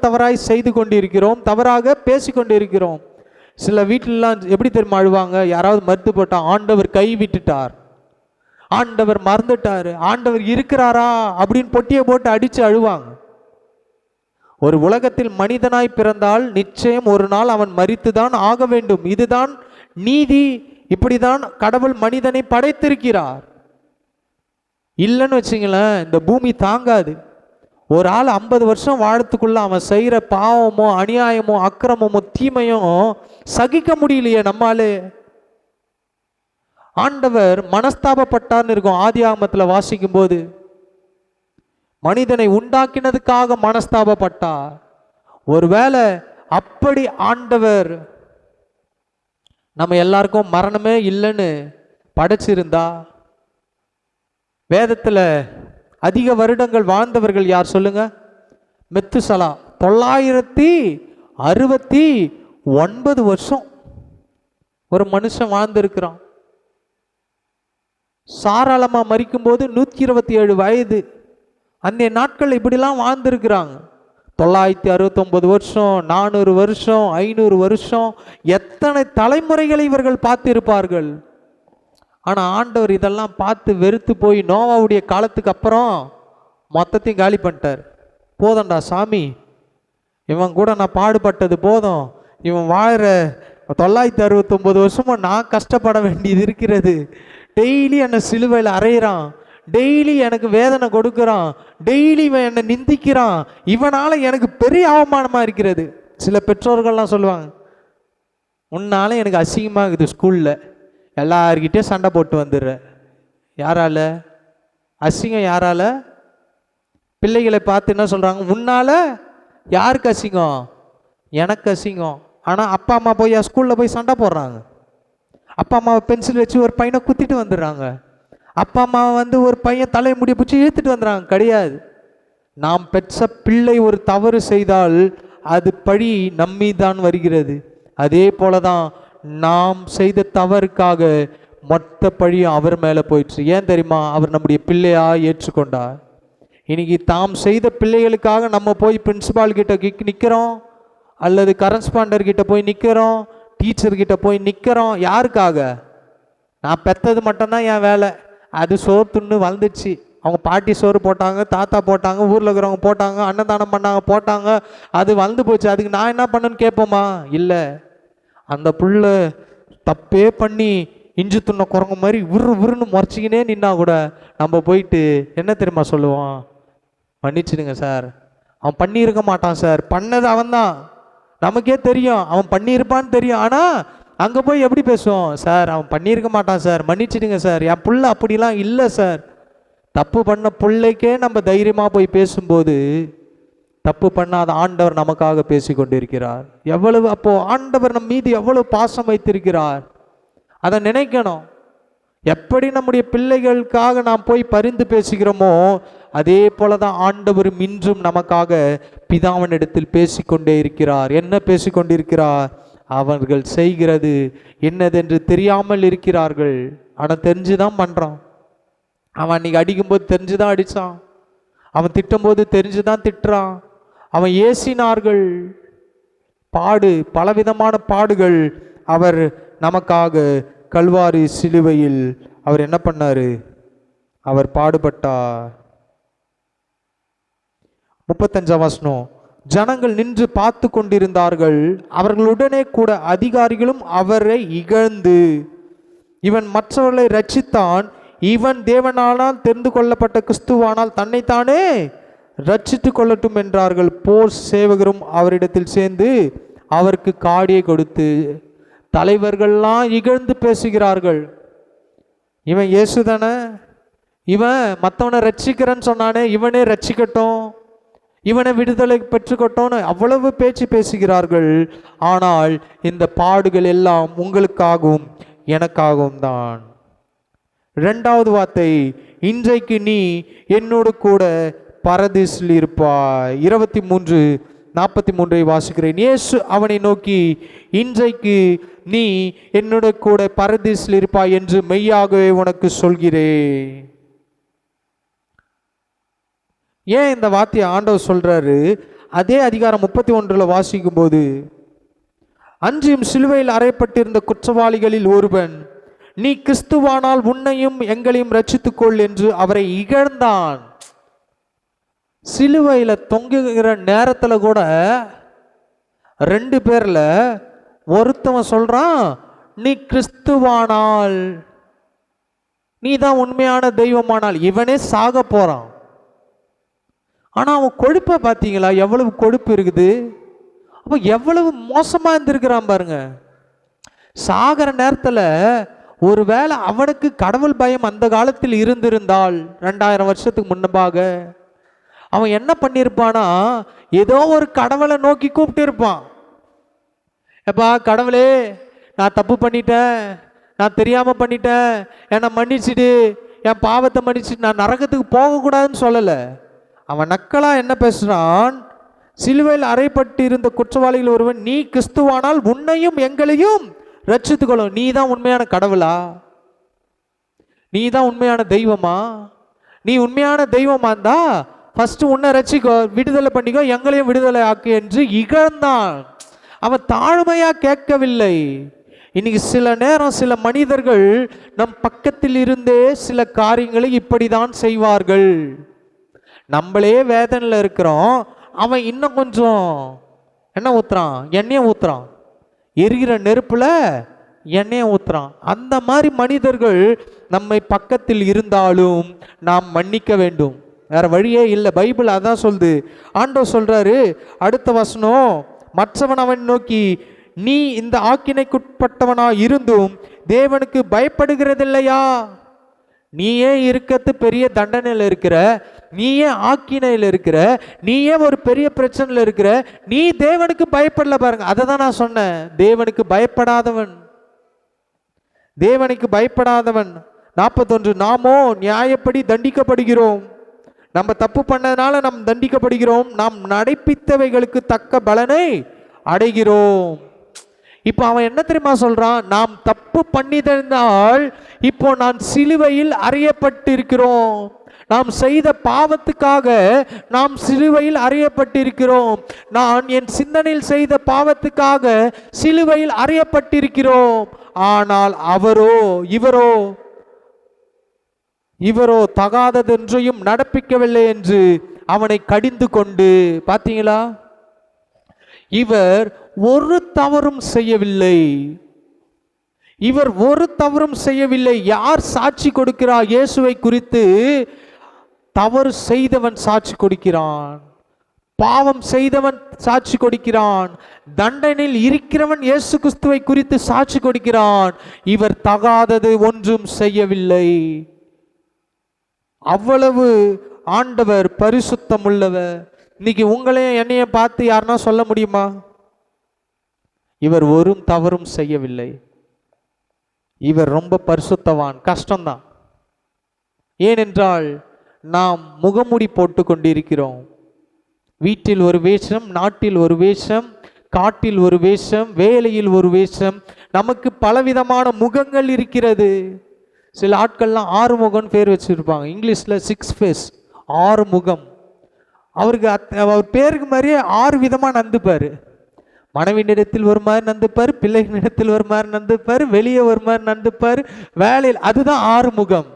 தவறாய் செய்து கொண்டிருக்கிறோம், தவறாக பேசி கொண்டிருக்கிறோம். சில வீட்டிலலாம் எப்படி தெரியுமா அழுவாங்க? யாராவது மறுத்து போட்டா, ஆண்டவர் கை விட்டுட்டார், ஆண்டவர் மறந்துட்டாரு, ஆண்டவர் இருக்கிறாரா அப்படின்னு பொட்டியை போட்டு அடிச்சு அழுவாங்க. ஒரு உலகத்தில் மனிதனாய் பிறந்தால் நிச்சயம் ஒரு நாள் அவன் மரித்துதான் ஆக வேண்டும். இதுதான் நீதி, இப்படிதான் கடவுள் மனிதனை படைத்திருக்கிறார். இல்லைன்னு வச்சுங்களேன், இந்த பூமி தாங்காது. ஒரு ஆள் 50 வருஷம் வாழத்துக்குள்ள அவன் செய்கிற பாவமோ அநியாயமோ அக்கிரமமோ தீமையும் சகிக்க முடியலையே நம்மாலே. ஆண்டவர் மனஸ்தாபப்பட்டார்னு இருக்கும் ஆதியாகமத்தில் வாசிக்கும் போது. மனிதனை உண்டாக்கினதுக்காக மனஸ்தாபப்பட்டார். ஒருவேளை அப்படி ஆண்டவர் நம்ம எல்லாருக்கும் மரணமே இல்லைன்னு படைச்சிருந்தா, வேதத்துல அதிக வருடங்கள் வாழ்ந்தவர்கள் யார் சொல்லுங்க? மெத்துசலா 969 வருஷம் ஒரு மனுஷன் வாழ்ந்திருக்கிறான். சாராளமா மரிக்கும் போது 127 வயது. அந்த நாட்கள் இப்படிலாம் வாழ்ந்திருக்கிறாங்க. 969 வருஷம், 400 வருஷம், 500 வருஷம், எத்தனை தலைமுறைகளை இவர்கள் பார்த்திருப்பார்கள். ஆனால் ஆண்டவர் இதெல்லாம் பார்த்து வெறுத்து போய் நோவாவுடைய காலத்துக்கு அப்புறம் மொத்தத்தையும் காலி பண்ணிட்டார். போதண்டா சாமி, இவன் கூட நான் பாடுபட்டது போதும், இவன் வாழ்கிற 969 வருஷமும் நான் கஷ்டப்பட வேண்டியது இருக்கிறது. டெய்லி என்னை சிலுவையில் அறையிறான், டெய்லி எனக்கு வேதனை கொடுக்குறான், டெய்லி இவன் என்னை நிந்திக்கிறான், இவனால் எனக்கு பெரிய அவமானமாக இருக்கிறது. சில பெற்றோர்கள்லாம் சொல்லுவாங்க, உன்னால எனக்கு அசிங்கமாக இருக்குது, ஸ்கூலில் எல்லார்கிட்டையும் சண்டை போட்டு வந்துடுற. யாரால அசிங்கம்? யாரால? பிள்ளைகளை பார்த்து என்ன சொல்கிறாங்க? உன்னால் யாருக்கு அசிங்கம்? எனக்கு அசிங்கம். ஆனால் அப்பா அம்மா போய் ஸ்கூலில் போய் சண்டை போடுறாங்க. அப்பா அம்மாவை பென்சில் வச்சு ஒரு பையனை குத்திட்டு வந்துடுறாங்க. அப்பா அம்மாவை ஒரு பையன் தலையை முடிய பிடிச்சி இழுத்துட்டு வந்துடுறாங்க. கிடையாது. நாம் பெற்ற பிள்ளை ஒரு தவறு செய்தால் அது பழி நம்மீதான் வருகிறது. அதே போல தான் நாம் செய்த தவறுக்காக மொத்த பழியும் அவர் மேலே போயிடுச்சு. ஏன் தெரியுமா? அவர் நம்முடைய பிள்ளையா ஏற்றுக்கொண்டார். இன்னைக்கு தாம் செய்த பிள்ளைகளுக்காக நம்ம போய் பிரின்சிபால் கிட்ட நிற்கிறோம், அல்லது கரஸ்பாண்டர் கிட்ட போய் நிற்கிறோம், டீச்சர்கிட்ட போய் நிற்கிறோம். யாருக்காக? நான் பெற்றது மட்டும்தான் என் வேலை, அது சோறு துண்ணு வளர்ந்துச்சு, அவங்க பாட்டி சோறு போட்டாங்க, தாத்தா போட்டாங்க, ஊரில் இருக்கிறவங்க போட்டாங்க, அன்னதானம் பண்ணாங்க, போட்டாங்க, அது வளர்ந்து போச்சு, அதுக்கு நான் என்ன பண்ணேன்னு கேட்போமா? இல்லை. அந்த புள்ள தப்பே பண்ணி இஞ்சி துண்ண குரங்கு மாதிரி உருன்னு முறைச்சிக்கினே நின்னா கூட நம்ம போயிட்டு என்ன தெரியுமா சொல்லுவோம்? மன்னிச்சிடுங்க சார், அவன் பண்ணியிருக்க மாட்டான் சார், பண்ணது அவன் தான், நமக்கே தெரியும் அவன் பண்ணியிருப்பான்னு தெரியும். ஆனால் அங்கே போய் எப்படி பேசுவோம்? சார் அவன் பண்ணியிருக்க மாட்டான் சார், மன்னிச்சிடுங்க சார், என் புள்ள அப்படிலாம் இல்லை சார். தப்பு பண்ண பிள்ளைக்கே நம்ம தைரியமாக போய் பேசும்போது தப்பு பண்ணாத ஆண்டவர் நமக்காக பேசி கொண்டிருக்கிறார். எவ்வளவு அப்போ ஆண்டவர் நம் மீது எவ்வளவு பாசம் வைத்திருக்கிறார், அதை நினைக்கணும். எப்படி நம்முடைய பிள்ளைகளுக்காக நாம் போய் பரிந்து பேசுகிறோமோ அதே போலதான் ஆண்டவர் இன்றும் நமக்காக பிதாவினிடத்தில் பேசிக்கொண்டே இருக்கிறார். என்ன பேசிக்கொண்டிருக்கிறார்? அவர்கள் செய்கிறது என்னதென்று தெரியாமல் இருக்கிறார்கள், ஆனால் தெரிஞ்சுதான் பண்றான். அவன் அன்னைக்கு அடிக்கும்போது தெரிஞ்சுதான் அடிச்சான், அவன் திட்டும்போது தெரிஞ்சுதான் திட்டுறான், அவன் ஏசினார்கள். பலவிதமான பாடுகள் அவர் நமக்காக கல்வாரி சிலுவையில் அவர் என்ன பண்ணாரு? அவர் பாடுபட்டார். 35ஆம் வசனம், ஜனங்கள் நின்று பார்த்து கொண்டிருந்தார்கள். அவர்களுடனே கூட அதிகாரிகளும் அவரை இகழ்ந்து, இவன் மற்றவர்களை ரட்சித்தான், இவன் தேவனானால் தெரிந்து கொள்ளப்பட்ட கிறிஸ்துவானால் தன்னைத்தானே ரட்சித்து கொள்ளட்டும் என்றார்கள். போர் சேவகரும் அவரிடத்தில் சேர்ந்து அவருக்கு காடியை கொடுத்து, தலைவர்கள்லாம் இகழ்ந்து பேசுகிறார்கள். இவன் இயேசு தானே, இவன் மற்றவனை ரட்சிக்கிறேன்னு சொன்னானே, இவனே ரட்சிக்கட்டும், இவனை விடுதலை பெற்றுக்கட்டோன்னு அவ்வளவு பேச்சு பேசுகிறார்கள். ஆனால் இந்த பாடுகள் எல்லாம் உங்களுக்காகவும் எனக்காகவும் தான். இரண்டாவது வார்த்தை, இன்றைக்கு நீ என்னோடு கூட பரதீசில் இருப்பாய். 23:43 வாசிக்கிறேன். இயேசு அவனை நோக்கி, இன்றைக்கு நீ என்னோட கூட பரதீசில் இருப்பாய் என்று மெய்யாகவே உனக்கு சொல்கிறேன். ஏன் இந்த வார்த்தையை ஆண்டவர் சொல்றாரு? அதே அதிகாரம் 31 வாசிக்கும் போது, அன்றியும் சிலுவையில் அறையப்பட்டிருந்த குற்றவாளிகளில் ஒருவன், நீ கிறிஸ்துவானால் உன்னையும் எங்களையும் ரட்சித்துக்கொள் என்று அவரை இகழ்ந்தான். சிலுவையில தொங்குகிற நேரத்துல கூட 2 பேர்ல ஒருத்தவன் சொல்றான், நீ கிறிஸ்துவானால், நீ தான் உண்மையான தெய்வமானால். இவனே சாக போறான். ஆனா அவன் கொழுப்பை பார்த்தீங்களா? எவ்வளவு கொழுப்பு இருக்குது. அப்போ எவ்வளவு மோசமா இருந்திருக்கிறான் பாருங்க. சாகிற நேரத்துல ஒருவேளை அவனுக்கு கடவுள் பயம் அந்த காலத்தில் இருந்திருந்தால், 2000 வருஷத்துக்கு முன்னபாக, அவன் என்ன பண்ணியிருப்பானா, ஏதோ ஒரு கடவுளை நோக்கி கூப்பிட்டு இருப்பான். எப்பா கடவுளே, நான் தப்பு பண்ணிட்டேன், நான் தெரியாம பண்ணிட்டேன், என்னை மன்னிச்சிடு, என் பாவத்தை மன்னிச்சிட்டு நான் நரகத்துக்கு போகக்கூடாதுன்னு சொல்லலை. அவன் நக்கலா என்ன பேசுறான்? சிலுவையில் அறையப்பட்டு இருந்த குற்றவாளிகள் ஒருவன், நீ கிறிஸ்துவானால் உன்னையும் எங்களையும் ரட்சித்துக்கொள்ளும். நீ தான் உண்மையான கடவுளா? நீ தான் உண்மையான தெய்வமா? நீ உண்மையான தெய்வமா இருந்தா ஃபர்ஸ்ட் உன்னை ரட்சிக்கோ, விடுதலை பண்ணிக்கோ, எங்களையும் விடுதலை ஆக்கு என்று இகழ்ந்தான். அவன் தாழ்மையா கேட்கவில்லை. இன்னைக்கு சில நேரம் சில மனிதர்கள் நம் பக்கத்தில் இருந்தே சில காரியங்களை இப்படிதான் செய்வார்கள். நம்மளே வேதனையில் இருக்கிறோம், அவன் இன்னும் கொஞ்சம் என்ன ஊத்துறான்? எண்ணெயை ஊத்துறான். எரிகிற நெருப்புல எண்ணெயை ஊத்துறான். அந்த மாதிரி மனிதர்கள் நம்மை பக்கத்தில் இருந்தாலும் நாம் மன்னிக்க வேண்டும். வேற வழியே இல்லை. பைபிள் அதான் சொல்லுது. ஆண்டவர் சொல்றாரு அடுத்த வசனம், மற்றவன் அவன் நோக்கி, நீ இந்த ஆக்கினைக்குட்பட்டவனா இருந்தும் தேவனுக்கு பயப்படுகிறதில்லையா? நீயே இருக்கிறது பெரிய தண்டனையில் இருக்கிற, நீயே ஆக்கினையில் இருக்கிற, நீயே ஒரு பெரிய பிரச்சனையில் இருக்கிற, நீ தேவனுக்கு பயப்படல பாருங்க. அதை தான் நான் சொன்னேன். தேவனுக்கு பயப்படாதவன், தேவனுக்கு பயப்படாதவன். 41, நாமோ நியாயப்படி தண்டிக்கப்படுகிறோம். நம்ம தப்பு பண்ணதுனால நாம் தண்டிக்கப்படுகிறோம், நாம் நடைப்பித்தவைகளுக்கு தக்க பலனை அடைகிறோம். இப்போ அவன் என்ன தெரியுமா சொல்றான்? நாம் தப்பு பண்ணினால் இப்போ நான் சிலுவையில் அறையப்பட்டிருக்கிறோம். நாம் செய்த பாவத்துக்காக நாம் சிலுவையில் அறையப்பட்டிருக்கிறோம். நான் என் சிந்தனையில் செய்த பாவத்துக்காக சிலுவையில் அறையப்பட்டிருக்கிறோம். ஆனால் அவரோ இவரோ தகாததென்றையும் நடப்பிக்கவில்லை என்று அவனை கடிந்து கொண்டு, பார்த்தீங்களா, இவர் ஒரு தவறும் செய்யவில்லை. இவர் ஒரு தவறும் செய்யவில்லை. யார் சாட்சி கொடுக்கிறார் இயேசுவை குறித்து? தவறு செய்தவன் சாட்சி கொடுக்கிறான், பாவம் செய்தவன் சாட்சி கொடுக்கிறான், தண்டனையில் இருக்கிறவன் இயேசு கிறிஸ்துவை குறித்து சாட்சி கொடுக்கிறான். இவர் தகாதது ஒன்றும் செய்யவில்லை. அவ்வளவு ஆண்டவர் பரிசுத்தம் உள்ளவர். இன்னைக்கு உங்களையும் என்னைய பார்த்து யாருன்னா சொல்ல முடியுமா? இவர் ஒரு தவறும் செய்யவில்லை, இவர் ரொம்ப பரிசுத்தவான். கஷ்டம்தான். ஏனென்றால் நாம் முகமூடி போட்டு கொண்டிருக்கிறோம். வீட்டில் ஒரு வேஷம், நாட்டில் ஒரு வேஷம், காட்டில் ஒரு வேஷம், வேலையில் ஒரு வேஷம். நமக்கு பலவிதமான முகங்கள் இருக்கிறது. சில ஆட்கள்லாம் 6 முகம் பேர் வச்சிருப்பாங்க. இங்கிலீஷில் 6 ஃபேஸ், 6 முகம். அவருக்கு அவர் பேருக்கு மாதிரியே 6 விதமாக நந்துப்பார். மனைவியினிடத்தில் ஒரு மாதிரி நடந்துப்பார், பிள்ளைகளிடத்தில் ஒரு மாதிரி நடந்துப்பார், வெளியே ஒரு மாதிரி நடந்துப்பார், வேலையில். அதுதான் ஆறுமுகம்.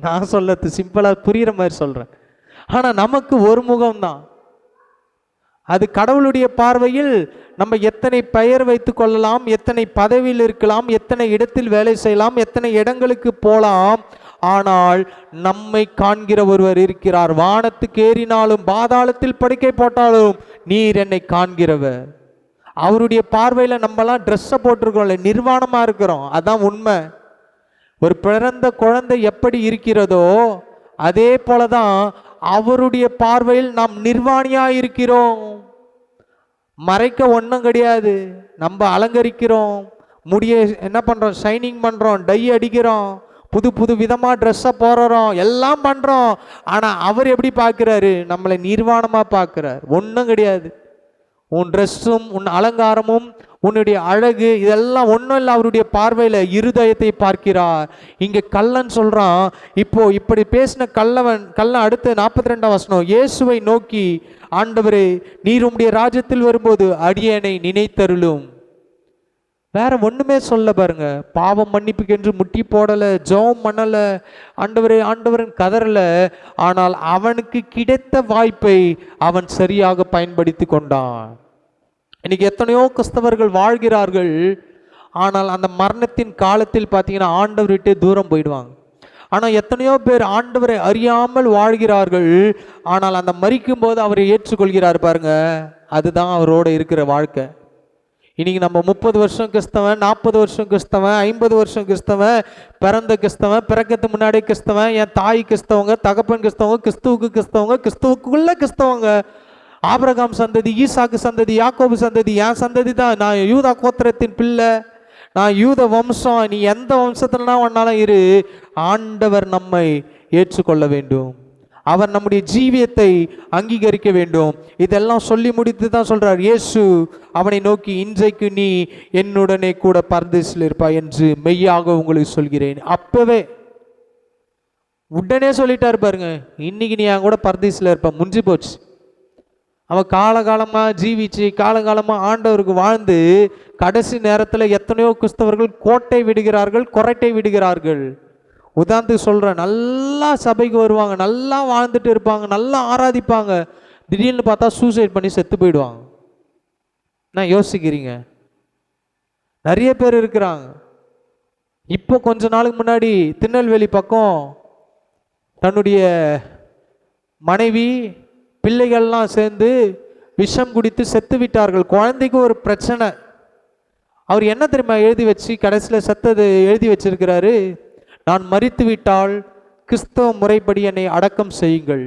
நான் சொல்லது சிம்பிளா புரியுற மாதிரி சொல்றேன். ஆனா நமக்கு ஒரு முகம்தான். அது கடவுளுடைய பார்வையில் நம்ம எத்தனை பெயர் வைத்து கொள்ளலாம், எத்தனை பதவியில் இருக்கலாம், எத்தனை இடத்தில் வேலை செய்யலாம், எத்தனை இடங்களுக்கு போகலாம். ஆனால் நம்மை காண்கிற ஒருவர் இருக்கிறார். வானத்துக்கு ஏறினாலும் பாதாளத்தில் படுக்கை போட்டாலும் நீர் என்னை காண்கிறவர். அவருடைய பார்வையில் நம்மலாம் ட்ரெஸ்ஸை போட்டிருக்கோம்ல, நிர்வாணமாக இருக்கிறோம். அதான் உண்மை. ஒரு பிறந்த குழந்தை எப்படி இருக்கிறதோ அதே போலதான் அவருடைய பார்வையில் நாம் நிர்வாணியாக இருக்கிறோம். மறைக்க ஒன்றும் கிடையாது. நம்ம அலங்கரிக்கிறோம், முடிய என்ன பண்ணுறோம், ஷைனிங் பண்ணுறோம், டை அடிக்கிறோம், புது புது விதமாக ட்ரெஸ்ஸை போடுறோம், எல்லாம் பண்ணுறோம். ஆனால் அவர் எப்படி பார்க்குறாரு? நம்மளை நிர்வாணமாக பார்க்குறார். ஒன்றும் கிடையாது. உன் ட்ரெஸ்ஸும் உன் அலங்காரமும் உன்னுடைய அழகு இதெல்லாம் ஒன்றும் இல்லை. அவருடைய பார்வையில் இருதயத்தை பார்க்கிறார். இங்கே கள்ளன் சொல்கிறான். இப்போ இப்படி பேசின கள்ளன் அடுத்து 42ஆம் வசனம், இயேசுவை நோக்கி, ஆண்டவரே, நீர் உம்முடைய ராஜ்யத்தில் வரும்போது அடியேனை நினைத்தருளும். வேற ஒண்ணுமே சொல்ல பாருங்க. பாவம் மன்னிப்புக்கென்று முட்டி போடலை, ஜெபம் பண்ணலை, ஆண்டவரே ஆண்டவரன் கதறல. ஆனால் அவனுக்கு கிடைத்த வாய்ப்பை அவன் சரியாக பயன்படுத்தி கொண்டான். இன்னைக்கு எத்தனையோ கிறிஸ்தவர்கள் வாழ்கிறார்கள். ஆனால் அந்த மரணத்தின் காலத்தில் பார்த்தீங்கன்னா ஆண்டவர் விட்டு தூரம் போயிடுவாங்க. ஆனால் எத்தனையோ பேர் ஆண்டவரை அறியாமல் வாழ்கிறார்கள். ஆனால் அந்த மரிக்கும் போது அவரை ஏற்றுக்கொள்கிறார் பாருங்க. அதுதான் அவரோட இருக்கிற வாழ்க்கை. இன்னைக்கு நம்ம 30 வருஷம் கிறிஸ்தவன், 40 வருஷம் கிறிஸ்தவன், 50 வருஷம் கிறிஸ்தவன், பிறந்த கிறிஸ்தவன், பிறக்கிறதுக்கு முன்னாடி கிறிஸ்தவன், என் தாய் கிறிஸ்தவங்க, தகப்பன் கிறிஸ்தவங்க, கிறிஸ்துவுக்கு கிறிஸ்தவங்க, கிறிஸ்துவுக்குள்ள கிறிஸ்தவங்க, ஆபிரகாம் சந்ததி, ஈசாக்கு சந்ததி, யாக்கோபு சந்ததி, என் சந்ததி தான், நான் யூதா கோத்திரத்தின் பிள்ளை, நான் யூத வம்சம். நீ எந்த வம்சத்துலனா ஒன்னாலும் இரு, ஆண்டவர் நம்மை ஏற்றுக்கொள்ள வேண்டும். அவர் நம்முடைய ஜீவியத்தை அங்கீகரிக்க வேண்டும். இதெல்லாம் சொல்லி முடித்து தான் சொல்றார் இயேசு அவனை நோக்கி, இன்றைக்கு நீ என்னுடனே கூட பரதேசில் இருப்பாய் என்று மெய்யாக உங்களுக்கு சொல்கிறேன். அப்பவே உடனே சொல்லிட்டார் பாருங்க, இன்னைக்கு நீ என் கூட பரதேசில் இருப்ப. முடிஞ்சு போச்சு. அவன் காலகாலமாக ஜீவிச்சு காலகாலமாக ஆண்டவருக்கு வாழ்ந்து கடைசி நேரத்தில் எத்தனையோ கிறிஸ்தவர்கள் கோட்டை விடுகிறார்கள், கொரட்டை விடுகிறார்கள். உதாரணத்துக்கு சொல்கிறேன், நல்லா சபைக்கு வருவாங்க, நல்லா வாழ்ந்துட்டு இருப்பாங்க, நல்லா ஆராதிப்பாங்க, திடீர்னு பார்த்தா சூசைட் பண்ணி செத்து போயிடுவாங்க. நான் யோசிக்கிறீங்க, நிறைய பேர் இருக்கிறாங்க. இப்போ கொஞ்ச நாளுக்கு முன்னாடி திருநெல்வேலி பக்கம் தன்னுடைய மனைவி பிள்ளைகள்லாம் சேர்ந்து விஷம் குடித்து செத்து விட்டார்கள். குழந்தைக்கு ஒரு பிரச்சனை. அவர் என்ன தெரியுமா எழுதி வச்சு கடைசியில் செத்தது எழுதி வச்சிருக்கிறாரு, நான் மரித்து விட்டால் கிறிஸ்தவ முறைப்படி என்னை அடக்கம் செய்யுங்கள்,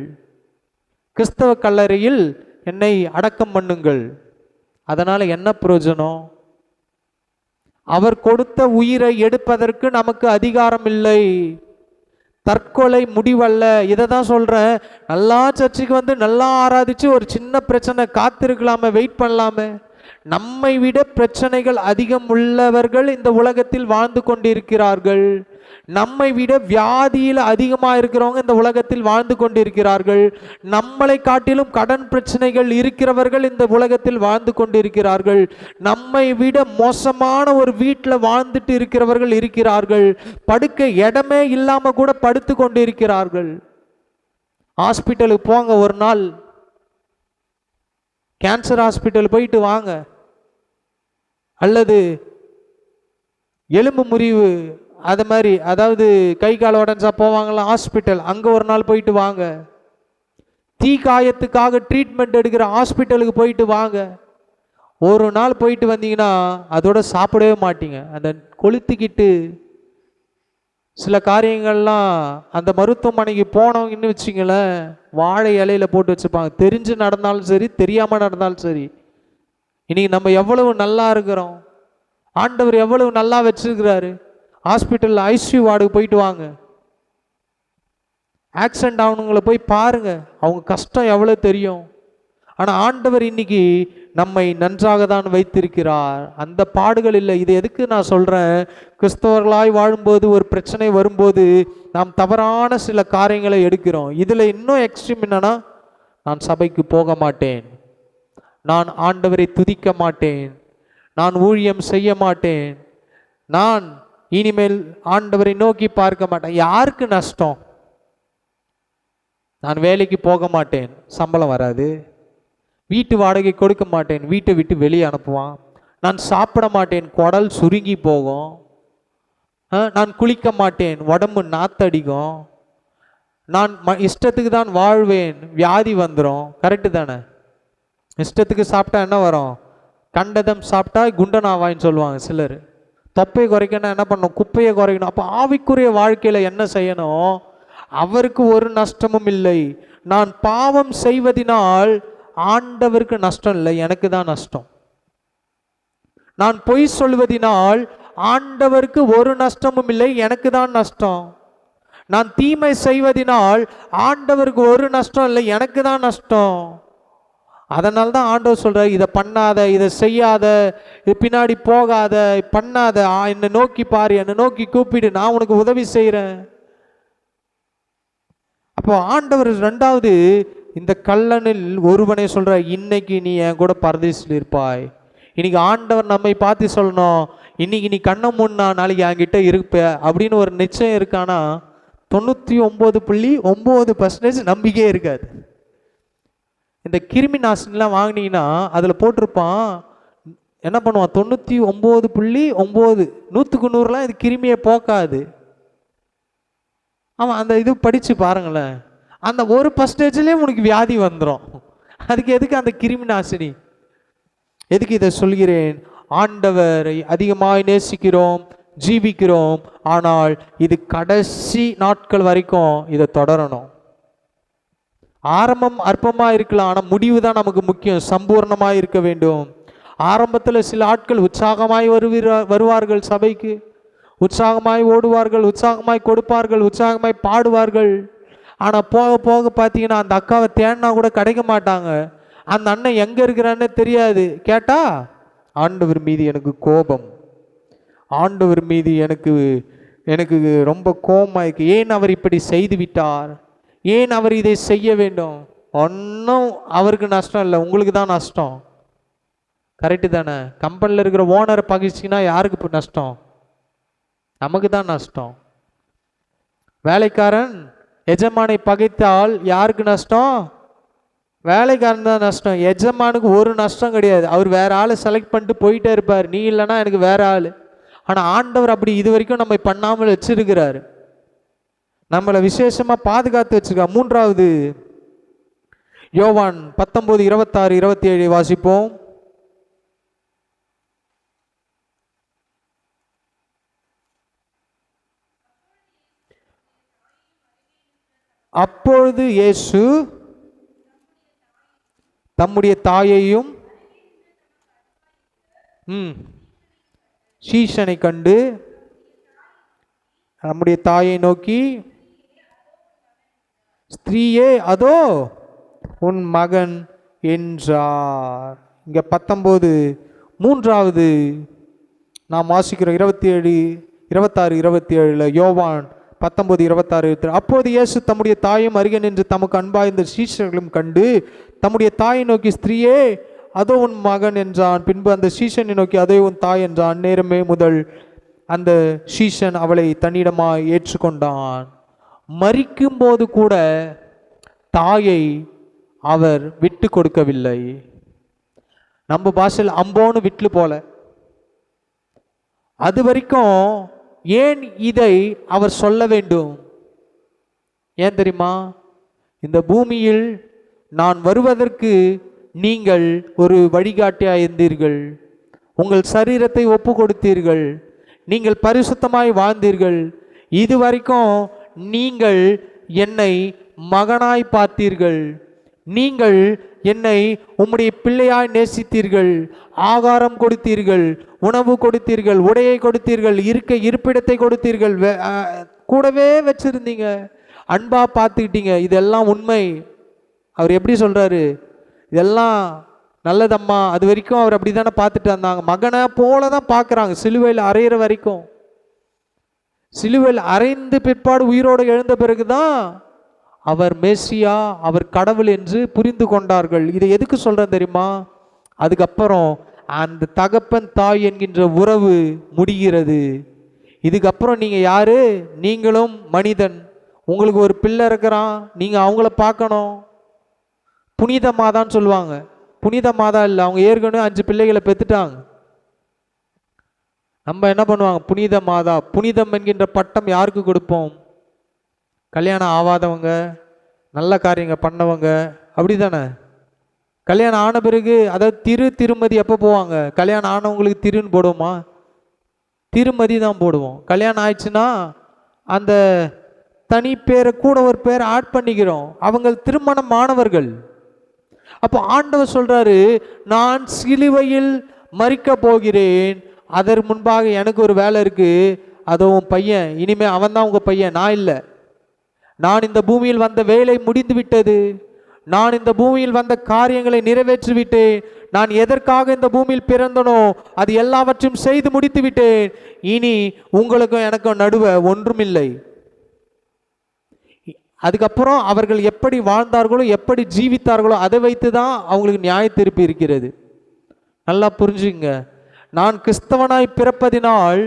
கிறிஸ்தவ கல்லறையில் என்னை அடக்கம் பண்ணுங்கள். அதனால் என்ன பிரயோஜனம்? அவர் கொடுத்த உயிரை எடுப்பதற்கு நமக்கு அதிகாரம் இல்லை. தற்கொலை முடிவல்ல. இதை தான் சொல்கிறேன். நல்லா சர்ச்சுக்கு வந்து நல்லா ஆராதிச்சு ஒரு சின்ன பிரச்சனை காத்திருக்கலாமே, வெயிட் பண்ணலாமே. நம்மை விட பிரச்சனைகள் அதிகம் உள்ளவர்கள் இந்த உலகத்தில் வாழ்ந்து கொண்டிருக்கிறார்கள். நம்மை விட வியாதியில் அதிகமாக இருக்கிறவங்க இந்த உலகத்தில் வாழ்ந்து கொண்டிருக்கிறார்கள். நம்மளை காட்டிலும் கடன் பிரச்சனைகள் இருக்கிறவர்கள் இந்த உலகத்தில் வாழ்ந்து கொண்டிருக்கிறார்கள். நம்மை விட மோசமான ஒரு வீட்டில் வாழ்ந்துட்டு இருக்கிறவர்கள் இருக்கிறார்கள். படுக்க இடமே இல்லாமல் கூட படுத்து கொண்டு இருக்கிறார்கள். ஹாஸ்பிட்டலுக்கு போங்க, ஒரு நாள் கேன்சர் ஹாஸ்பிட்டல் போயிட்டு வாங்க, அல்லது எலும்பு முறிவு அது மாதிரி, அதாவது கை கால் உடஞ்சா போவாங்களா ஹாஸ்பிட்டல், அங்கே ஒரு நாள் போயிட்டு வாங்க. தீ காயத்துக்காக ட்ரீட்மெண்ட் எடுக்கிற ஹாஸ்பிட்டலுக்கு போயிட்டு வாங்க. ஒரு நாள் போயிட்டு வந்தீங்கன்னா அதோட சாப்பிடவே மாட்டீங்க. அந்த கொளுத்திக்கிட்டு சில காரியங்கள்லாம் அந்த மருத்துவமனைக்கு போனவங்கன்னு வச்சிங்களேன், வாழை இலையில போட்டு வச்சுப்பாங்க. தெரிஞ்சு நடந்தாலும் சரி, தெரியாமல் நடந்தாலும் சரி. இன்னைக்கு நம்ம எவ்வளவு நல்லா இருக்கிறோம், ஆண்டவர் எவ்வளவு நல்லா வச்சிருக்கிறாரு. ஹாஸ்பிட்டலில் ஐசியூ வார்டுக்கு போயிட்டு வாங்க. ஆக்சிடென்ட் ஆகணுங்களை போய் பாருங்க, அவங்க கஷ்டம் எவ்வளோ தெரியும். ஆனால் ஆண்டவர் இன்னைக்கு நம்மை நன்றாக தான் வைத்திருக்கிறார். அந்த பாடுகள் இல்லை. இது எதுக்கு நான் சொல்கிறேன், கிறிஸ்தவர்களாய் வாழும்போது ஒரு பிரச்சனை வரும்போது நாம் தவறான சில காரியங்களை எடுக்கிறோம். இதில் இன்னும் எக்ஸ்ட்ரீம் என்னன்னா, நான் சபைக்கு போக மாட்டேன், நான் ஆண்டவரை துதிக்க மாட்டேன், நான் ஊழியம் செய்ய மாட்டேன், நான் இனிமேல் ஆண்டவரை நோக்கி பார்க்க மாட்டேன். யாருக்கு நஷ்டம்? நான் வேலைக்கு போக மாட்டேன், சம்பளம் வராது. வீட்டு வாடகை கொடுக்க மாட்டேன், வீட்டை விட்டு வெளியே அனுப்புவான். நான் சாப்பிட மாட்டேன், குடல் சுருங்கி போகும். நான் குளிக்க மாட்டேன், உடம்பு நாத்தடிக்கும். நான் இஷ்டத்துக்கு தான் வாழ்வேன், வியாதி வந்துடும். கரெக்டு தானே? இஷ்டத்துக்கு சாப்பிட்டா என்ன வரும்? கண்டதம் சாப்பிட்டா குண்டனாவாயின்னு சொல்லுவாங்க சிலர். தொப்பையை குறைக்கணும், என்ன பண்ணணும்? குப்பையை குறைக்கணும். அப்போ ஆவிக்குரிய வாழ்க்கையில் என்ன செய்யணும்? அவருக்கு ஒரு நஷ்டமும் இல்லை. நான் பாவம் செய்வதினால் ஆண்டவருக்கு நஷ்டம் இல்லை, எனக்கு தான் நஷ்டம். நான் பொய் சொல்வதினால் ஆண்டவருக்கு ஒரு நஷ்டமும் இல்லை, எனக்கு தான் நஷ்டம். நான் தீமை செய்வதினால் ஆண்டவருக்கு ஒரு நஷ்டம் இல்லை, எனக்கு தான் நஷ்டம். அதனால தான் ஆண்டவர் சொல்றார், இதை பண்ணாத, இதை செய்யாத, இது பின்னாடி போகாத, பண்ணாத, என்னை நோக்கி பாரு, என்னை நோக்கி கூப்பிடு, நான் உனக்கு உதவி செய்கிறேன். அப்போ ஆண்டவர் ரெண்டாவது இந்த கல்லனில் ஒருவனை சொல்ற, இன்னைக்கு நீ என் கூட பரதேசில் இருப்பாய். இன்னைக்கு ஆண்டவர் நம்மை பார்த்து சொல்லணும், இன்னைக்கு நீ கண்ணை மூணா நாளைக்கு என்கிட்ட இருப்ப அப்படின்னு ஒரு நிச்சயம் இருக்கானா? 99.9% நம்பிக்கையே இருக்காது. இந்த கிருமி நாசினிலாம் வாங்கினீங்கன்னா அதில் போட்டிருப்பான், என்ன பண்ணுவான்? 99.9 100க்கு 100லாம் இது கிருமியை போக்காது. ஆமாம், அந்த இது படித்து பாருங்களேன், அந்த 1%லேயே உனக்கு வியாதி வந்துடும். அதுக்கு எதுக்கு அந்த கிருமி நாசினி? எதுக்கு இதை சொல்கிறேன்? ஆண்டவரை அதிகமாய் நேசிக்கிறோம், ஜீவிக்கிறோம், ஆனால் இது கடைசி நாட்கள் வரைக்கும் இதை தொடரணும். ஆரம்பம் அற்பமாக இருக்கலாம், ஆனால் முடிவு தான் நமக்கு முக்கியம். சம்பூர்ணமாக இருக்க வேண்டும். ஆரம்பத்தில் சில ஆட்கள் உற்சாகமாய் வருவார்கள், சபைக்கு உற்சாகமாய் ஓடுவார்கள், உற்சாகமாய் கொடுப்பார்கள், உற்சாகமாய் பாடுவார்கள். ஆனால் போக போக பார்த்தீங்கன்னா அந்த அக்காவை தேடினா கூட கிடைக்க மாட்டாங்க. அந்த அண்ணன் எங்கே இருக்கிறான்னு தெரியாது. கேட்டா ஆண்டவர் மீது எனக்கு கோபம், ஆண்டவர் மீது எனக்கு ரொம்ப கோபமாக இருக்கு. ஏன் அவர் இப்படி செய்து விட்டார்? ஏன் அவர் இதை செய்ய வேண்டும்? ஒன்றும் அவருக்கு நஷ்டம் இல்லை, உங்களுக்கு தான் நஷ்டம். கரெக்டு தானே? கம்பெனியில் இருக்கிற ஓனரை பகிர்ச்சின்னா யாருக்கு இப்போ நஷ்டம்? நமக்கு தான் நஷ்டம். வேலைக்காரன் எஜமானை பகைத்தால் யாருக்கு நஷ்டம்? வேலைக்காரன் தான் நஷ்டம். எஜமானுக்கு ஒரு நஷ்டம் கிடையாது. அவர் வேற ஆளை செலக்ட் பண்ணிட்டு போயிட்டே இருப்பார், நீ இல்லைன்னா எனக்கு வேற ஆள். ஆனால் ஆண்டவர் அப்படி இது வரைக்கும் நம்ம பண்ணாமல் வச்சிருக்கிறாரு, நம்மளை விசேஷமாக பாதுகாத்து வச்சிருக்கார். மூன்றாவது யோவான் 19:26-27 வாசிப்போம். அப்பொழுது இயேசு தம்முடைய தாயையும் சீஷனை கண்டு நம்முடைய தாயை நோக்கி, ஸ்திரீயே அதோ உன் மகன் என்றார். இங்க 19 மூன்றாவது நாம் வாசிக்கிறோம் 26-27 யோவான் 19:26. அப்போது இயேசு தம்முடைய தாயும் அருகே நின்று தமக்கு அன்பாய்ந்த சீஷர்களும் கண்டு தம்முடைய தாயை நோக்கி, ஸ்திரீயே அதோ உன் மகன் என்றான். பின்பு அந்த சீஷனை நோக்கி, அதோ உன் தாய் என்றான். நேரமே முதல் அந்த சீஷன் அவளை தன்னிடமாய் ஏற்றுக்கொண்டான். மரிக்கும் போது கூட தாயை அவர் விட்டு கொடுக்கவில்லை. நம்ம பாஷையில் அம்போன்னு விட்டு போல. அது வரைக்கும் ஏன் இதை அவர் சொல்ல வேண்டும்? ஏன் தெரியுமா? இந்த பூமியில் நான் வருவதற்கு நீங்கள் ஒரு வழிகாட்டியாக இருந்தீர்கள், உங்கள் சரீரத்தை ஒப்பு கொடுத்தீர்கள், நீங்கள் பரிசுத்தமாய் வாழ்ந்தீர்கள். இதுவரைக்கும் நீங்கள் என்னை மகனாய் பார்த்தீர்கள், நீங்கள் என்னை உம்முடைய பிள்ளையாய் நேசித்தீர்கள், ஆகாரம் கொடுத்தீர்கள், உணவு கொடுத்தீர்கள், உடையை கொடுத்தீர்கள், இருப்பிடத்தை கொடுத்தீர்கள், கூடவே வச்சிருந்தீங்க, அன்பா பார்த்துக்கிட்டீங்க. இதெல்லாம் உண்மை. அவர் எப்படி சொல்றாரு? இதெல்லாம் நல்லதம்மா. அது வரைக்கும் அவர் அப்படி தானே பார்த்துட்டு வந்தாங்க, மகனை போல தான் பார்க்குறாங்க. சிலுவையில் அறையிற வரைக்கும், சிலுவையில் அறைந்து பிற்பாடு உயிரோடு எழுந்த பிறகுதான் அவர் மேசியா, அவர் கடவுள் என்று புரிந்து கொண்டார்கள். இதை எதுக்கு சொல்கிறேன் தெரியுமா? அதுக்கப்புறம் அந்த தகப்பன் தாய் என்கின்ற உறவு முடிகிறது. இதுக்கப்புறம் நீங்கள் யாரு? நீங்களும் மனிதன். உங்களுக்கு ஒரு பிள்ளை இருக்கிறான், நீங்கள் அவங்கள பார்க்கணும். புனித மாதான்னு சொல்லுவாங்க. புனித மாதா இல்லை, அவங்க ஏற்கனவே 5 பிள்ளைகளை பெற்றுட்டாங்க. நம்ம என்ன பண்ணுவாங்க? புனித மாதா. புனிதம் என்கின்ற பட்டம் யாருக்கு கொடுப்போம்? கல்யாணம் ஆகாதவங்க, நல்ல காரியங்க பண்ணவங்க, அப்படி தானே? கல்யாணம் ஆன பிறகு, அதாவது திருமதி எப்போ போவாங்க? கல்யாணம் ஆனவங்களுக்கு திருன்னு போடுவோமா? திருமதி தான் போடுவோம். கல்யாணம் ஆயிடுச்சுன்னா அந்த தனி பேரை கூட ஒரு பேரை ஆட் பண்ணிக்கிறோம். அவங்க திருமணம் ஆனவர்கள். அப்போ ஆண்டவர் சொல்றாரு, நான் சிலுவையில் மரிக்க போகிறேன், அதற்கு முன்பாக எனக்கு ஒரு வேலை இருக்கு. அதோ உன் பையன், இனிமே அவன் தான் உங்க பையன், நான் இல்லை. நான் இந்த பூமியில் வந்த வேலை முடிந்து விட்டது. நான் இந்த பூமியில் வந்த காரியங்களை நிறைவேற்றி விட்டேன். நான் எதற்காக இந்த பூமியில் பிறந்தனோ அது எல்லாவற்றையும் செய்து முடித்து விட்டேன். இனி உங்களுக்கும் எனக்கும் நடுவே ஒன்றுமில்லை. அதுக்கப்புறம் அவர்கள் எப்படி வாழ்ந்தார்களோ, எப்படி ஜீவித்தார்களோ, அதை வைத்து தான் அவங்களுக்கு நியாய தீர்ப்பு இருக்கிறது. நல்லா புரிஞ்சுங்க. நான் கிறிஸ்தவனாய் பிறப்பதினால்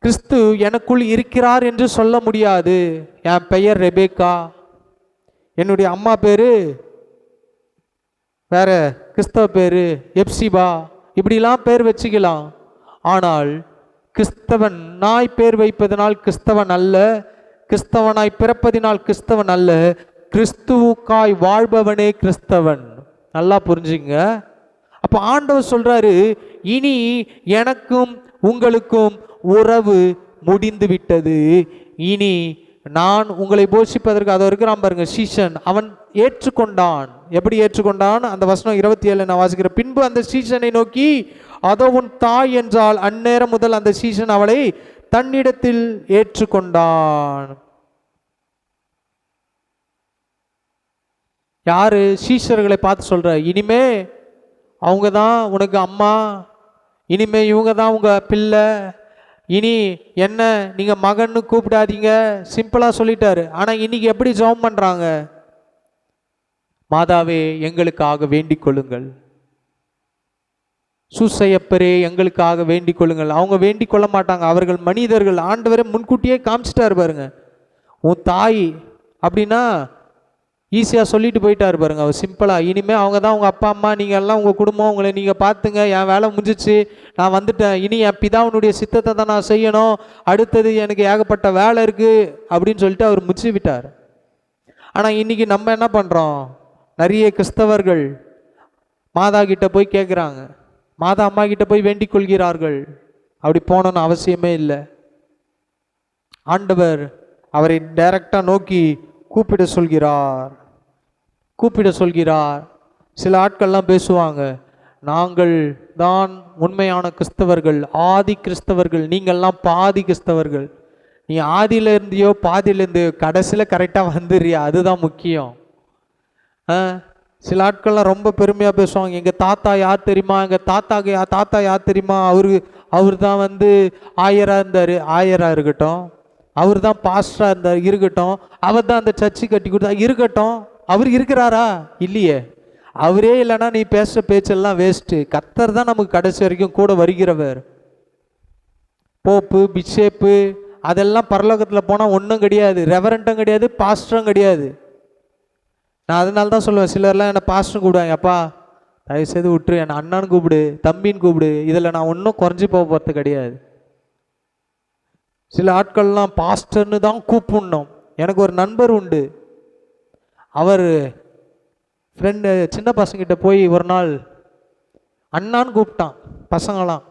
கிறிஸ்து எனக்குள் இருக்கிறார் என்று சொல்ல முடியாது. என் பெயர் ரெபேக்கா, என்னுடைய அம்மா பேரு வேற, கிறிஸ்தவ பேரு எப்சிபா, இப்படிலாம் பேர் வச்சுக்கலாம். ஆனால் கிறிஸ்தவன் நாய் பேர் வைப்பதனால் கிறிஸ்தவன் அல்ல, கிறிஸ்தவனாய் பிறப்பதினால் கிறிஸ்தவன் அல்ல, கிறிஸ்துவுக்காய் வாழ்பவனே கிறிஸ்தவன். நல்லா புரிஞ்சுங்க. அப்போ ஆண்டவர் சொல்றாரு, இனி எனக்கும் உங்களுக்கும் உறவு முடிந்து விட்டது. இனி நான் உங்களை போஷிப்பதற்கு, அதை இருக்கிறான் பாருங்க சீஷன், அவன் ஏற்றுக்கொண்டான். எப்படி ஏற்றுக்கொண்டான்? அந்த வசனம் 27 நான் வாசிக்கிறேன். பின்பு அந்த சீஷனை நோக்கி, அதோ உன் தாய் என்றால், அந்நேரம் முதல் அந்த சீஷன் அவளை தன்னிடத்தில் ஏற்றுக்கொண்டான். யாரு? சீஷர்களை பார்த்து சொல்ற, இனிமே அவங்க தான் உனக்கு அம்மா, இனிமே இவங்க தான் உங்க பிள்ளை, இனி என்ன நீங்க மகன்னு கூப்பிடாதீங்க, சிம்பிளா சொல்லிட்டாரு. ஆனா இன்னைக்கு எப்படி ஜெபம் பண்றாங்க? மாதாவே எங்களுக்காக வேண்டிக் கொள்ளுங்கள், சூசையப்பரே எங்களுக்காக வேண்டிக் கொள்ளுங்கள். அவங்க வேண்டிக் கொள்ள மாட்டாங்க, அவர்கள் மனிதர்கள். ஆண்டவரை முன்கூட்டியே காமிச்சிட்டாரு பாருங்க. உன் தாய் அப்படின்னா ஈஸியாக சொல்லிட்டு போயிட்டாரு பாருங்க அவர், சிம்பிளாக. இனிமேல் அவங்க தான் உங்கள் அப்பா அம்மா, நீங்கள் எல்லாம் உங்கள் குடும்பம், உங்களை நீங்கள் பார்த்துங்க, என் வேலை முடிஞ்சிச்சு, நான் வந்துட்டேன், இனி என் பிதாவினுடைய சித்தத்தை தான் நான் செய்யணும், அடுத்தது எனக்கு ஏகப்பட்ட வேலை இருக்குது அப்படின்னு சொல்லிட்டு அவர் முடிச்சு விட்டார். ஆனால் இன்றைக்கி நம்ம என்ன பண்ணுறோம்? நிறைய கிறிஸ்தவர்கள் மாதா கிட்ட போய் கேட்குறாங்க, மாதா அம்மா கிட்ட போய் வேண்டிக் கொள்கிறார்கள். அப்படி போகணுன்னு அவசியமே இல்லை. ஆண்டவர் அவரை டைரக்டாக நோக்கி கூப்பிட சொல்கிறார். சில ஆட்கள்லாம் பேசுவாங்க, நாங்கள் தான் உண்மையான கிறிஸ்தவர்கள், ஆதி கிறிஸ்தவர்கள், நீங்கள்லாம் பாதி கிறிஸ்தவர்கள். நீ ஆதியில இருந்தியோ பாதியிலேருந்து கடைசியில் கரெக்டாக வந்துடுறியா, அதுதான் முக்கியம். சில ஆட்கள்லாம் ரொம்ப பெருமையாக பேசுவாங்க, எங்கள் தாத்தா யார் தெரியுமா, எங்கள் தாத்தா யார் தெரியுமா, அவர் தான் வந்து ஆயராக இருந்தார், ஆயராக இருக்கட்டும், அவர் தான் பாஸ்டராக இருந்தார் இருக்கட்டும், அவர் தான் அந்த சர்ச்சு கட்டி கொடுத்தா இருக்கட்டும், அவர் இருக்கிறாரா? இல்லையே. அவரே இல்லைன்னா நீ பேசுகிற பேச்செல்லாம் வேஸ்ட்டு. கர்த்தர் தான் நமக்கு கடைசி வரைக்கும் கூட வருகிறவர். போப்பு பிஷேப்பு அதெல்லாம் பரலோகத்தில் போனால் ஒன்றும் கிடையாது, ரெவரண்ட்டும் கிடையாது, பாஸ்டரும் கிடையாது. நான் அதனால தான் சொல்லுவேன், சிலர்லாம் என்னை பாஸ்டர் கூப்பிடுவாங்க, அப்பா தயவுசெய்து விட்டுரு, என்னை அண்ணான்னு கூப்பிடு, தம்பின்னு கூப்பிடு, இதில் நான் ஒன்றும் குறைஞ்சி போகிறது கிடையாது. சில ஆட்கள்லாம் பாஸ்டர்னு தான் கூப்பிடணும். எனக்கு ஒரு நண்பர் உண்டு, அவர் ஃப்ரெண்டு சின்ன பசங்கிட்ட போய் ஒரு நாள் அண்ணான்னு கூப்பிட்டான் பசங்களாம்.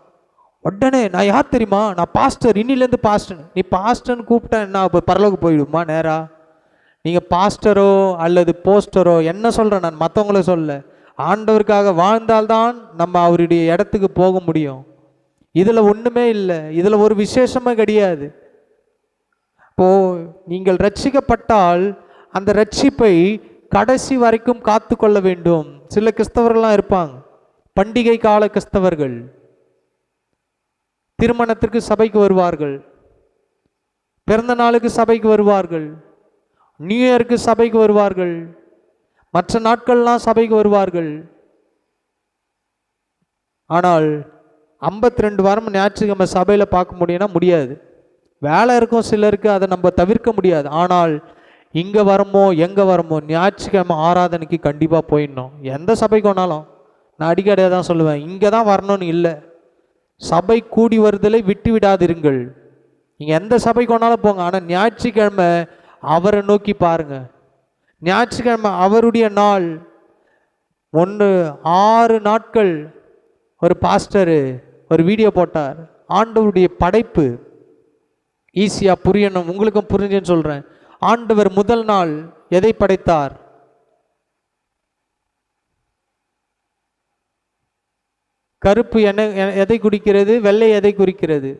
உடனே நான் யார் தெரியுமா, நான் பாஸ்டர், இன்னிலேருந்து பாஸ்டர். நீ பாஸ்டர்னு கூப்பிட்டா என்ன இப்போ பரலோகம் போயிடுமா நேரா? நீங்கள் பாஸ்டரோ அல்லது போஸ்டரோ என்ன சொல்கிறேன் நான், மற்றவங்கள சொல்ல, ஆண்டவருக்காக வாழ்ந்தால்தான் நம்ம அவருடைய இடத்துக்கு போக முடியும். இதில் ஒன்றுமே இல்லை, இதில் ஒரு விசேஷமே கிடையாது. இப்போது நீங்கள் ரட்சிக்கப்பட்டால் அந்த ரட்சிப்பை கடைசி வரைக்கும் காத்து கொள்ள வேண்டும். சில கிறிஸ்தவர்கள்லாம் இருப்பாங்க, பண்டிகை கால கிறிஸ்தவர்கள், திருமணத்திற்கு சபைக்கு வருவார்கள், பிறந்த நாளுக்கு சபைக்கு வருவார்கள், நியூ இயருக்கு சபைக்கு வருவார்கள், மற்ற நாட்கள்லாம் சபைக்கு வருவார்கள். ஆனால் 52 வாரம் ஞாயிற்றுக்கிழமை சபையில் பார்க்க முடியும்னா முடியாது. வேலை இருக்கும் சிலருக்கு, அதை நம்ம தவிர்க்க முடியாது. ஆனால் இங்கே வரமோ எங்கே வரமோ ஞாயிற்றுக்கிழமை ஆராதனைக்கு கண்டிப்பாக போயிடணும். எந்த சபைக்கு வேணாலும் நான் அடிக்கடியாக தான் சொல்லுவேன், இங்கே தான் வரணும்னு இல்லை. சபை கூடி வருதலை விட்டு விடாதிருங்கள். நீங்கள் எந்த சபைக்கு வேணாலும் போங்க, ஆனால் ஞாயிற்றுக்கிழமை அவரை நோக்கி பாருங்க. ஞாயிற்றுக்கிழமை அவருடைய நாள். 6 நாட்கள் ஒரு பாஸ்டர் ஒரு வீடியோ போட்டார், ஆண்டவருடைய படைப்பு. ஈஸியாக புரியணும், உங்களுக்கும் புரிஞ்சுன்னு சொல்கிறேன். ஆண்டவர் முதல் நாள் எதை படைத்தார்? கருப்பு எதை குறிக்கிறது? வெள்ளை எதை குறிக்கிறது?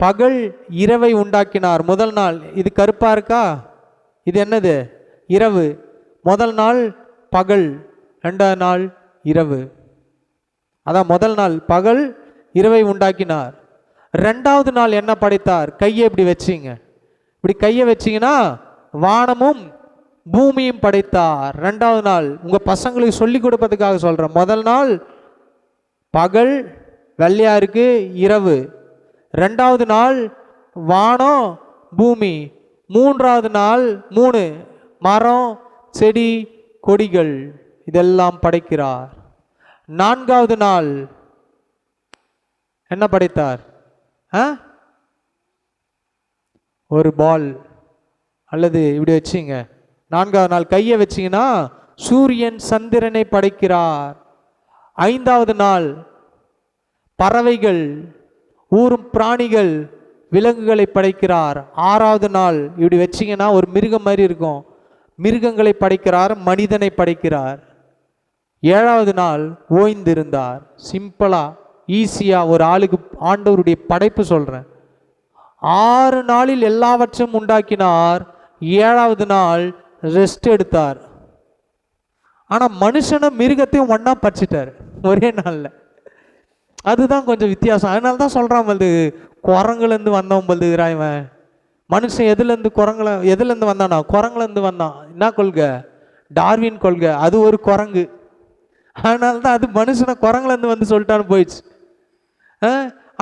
பகல் இரவை உண்டாக்கினார் முதல் நாள். இது கருப்பா இருக்கா? இது என்னது? இரவு. முதல் நாள் பகல், 2வது நாள் இரவு. அதான் முதல் நாள் பகல், இரவை உண்டாக்கினார். 2வது நாள் என்ன படைத்தார்? கையை இப்படி வச்சிங்க, இப்படி கையை வச்சிங்கன்னா வானமும் பூமியும் படைத்தார். 2வது நாள் உங்கள் பசங்களுக்கு சொல்லி கொடுப்பதுக்காக சொல்கிறேன். முதல் நாள் பகல் வெள்ளையா இருக்கு, இரவு. 2வது நாள் வானம் பூமி. 3வது நாள் 3 மரம் செடி கொடிகள் இதெல்லாம் படைக்கிறார். 4வது நாள் என்ன படைத்தார்? ஒரு பால் அல்லது இப்படி வச்சிங்க. 4வது நாள் கையை வச்சிங்கன்னா சூரியன் சந்திரனை படைக்கிறார். 5வது நாள் பறவைகள், ஊரும் பிராணிகள், விலங்குகளை படைக்கிறார். 6வது நாள் இப்படி வச்சிங்கன்னா ஒரு மிருகம் மாதிரி இருக்கும், மிருகங்களை படைக்கிறார், மனிதனை படைக்கிறார். 7வது நாள் ஓய்ந்திருந்தார். சிம்பிளா ஈஸியாக ஒரு ஆளுக்கு ஆண்டவருடைய படைப்பு சொல்கிறேன். 6 நாளில் எல்லாவற்றையும் உண்டாக்கினார். 7வது நாள் ரெஸ்ட் எடுத்தார். ஆனால் மனுஷனும் மிருகத்தையும் ஒன்றா பறிச்சிட்டார் ஒரே நாளில். அதுதான் கொஞ்சம் வித்தியாசம். அதனால தான் சொல்கிறான், பல்து குரங்குலேருந்து வந்தவன் பல்துகிறான் இவன். மனுஷன் எதுலேருந்து வந்தானா? குரங்குலேருந்து வந்தான். என்ன கொள்கை? டார்வின் கொள்கை. அது ஒரு குரங்கு. அதனால தான் அது மனுஷனை குரங்குலேருந்து வந்து சொல்லிட்டான்னு போயிடுச்சு.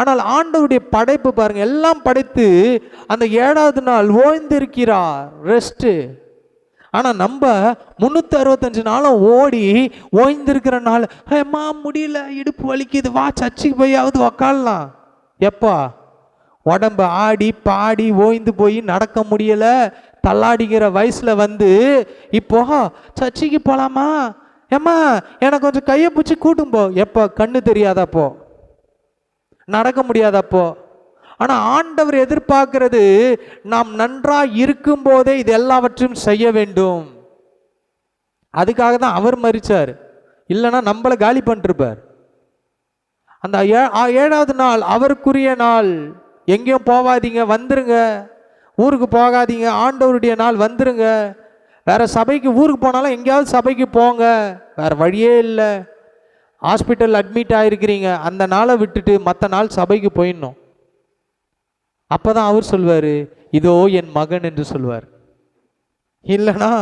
ஆனால் ஆண்டவருடைய படைப்பு பாருங்க, எல்லாம் படைத்து அந்த 7வது நாள் ஓய்ந்திருக்கிறார், ரெஸ்ட். ஆனால் நம்ம 365 நாளும் ஓடி ஓய்ந்திருக்கிற நாள், ஏம்மா முடியல, இடுப்பு வலிக்குது, வா சர்ச்சுக்கு போயாவது உக்காடலாம். எப்பா? உடம்பு ஆடி பாடி ஓய்ந்து போய் நடக்க முடியல, தள்ளாடிக்கிற வயசுல வந்து இப்போ சர்ச்சுக்கு போகலாமா? ஏம்மா எனக்கு கொஞ்சம் கையை பிடிச்சி கூட்டும் போ. எப்போ? கண்ணு தெரியாதப்போ, நடக்க முடியாதப்போ. ஆனால் ஆண்டவர் எதிர்பார்க்கிறது நாம் நன்றாக இருக்கும் போதே இது எல்லாவற்றையும் செய்ய வேண்டும். அதுக்காக தான் அவர் மரிச்சார். இல்லைன்னா நம்மளை காலி பண்ணிருப்பார். அந்த 7வது நாள் அவருக்குரிய நாள். எங்கேயும் போகாதீங்க, வந்துருங்க. ஊருக்கு போகாதீங்க, ஆண்டவருடைய நாள், வந்துருங்க. வேற சபைக்கு ஊருக்கு போனாலும் எங்கேயாவது சபைக்கு போங்க, வேற வழியே இல்லை. ஹாஸ்பிட்டல் அட்மிட் ஆகிருக்கிறீங்க, அந்த நாளை விட்டுட்டு மற்ற நாள் சபைக்கு போயிடணும். அப்போ தான் அவர் சொல்வார், இதோ என் மகன் என்று சொல்வார். இல்லைனா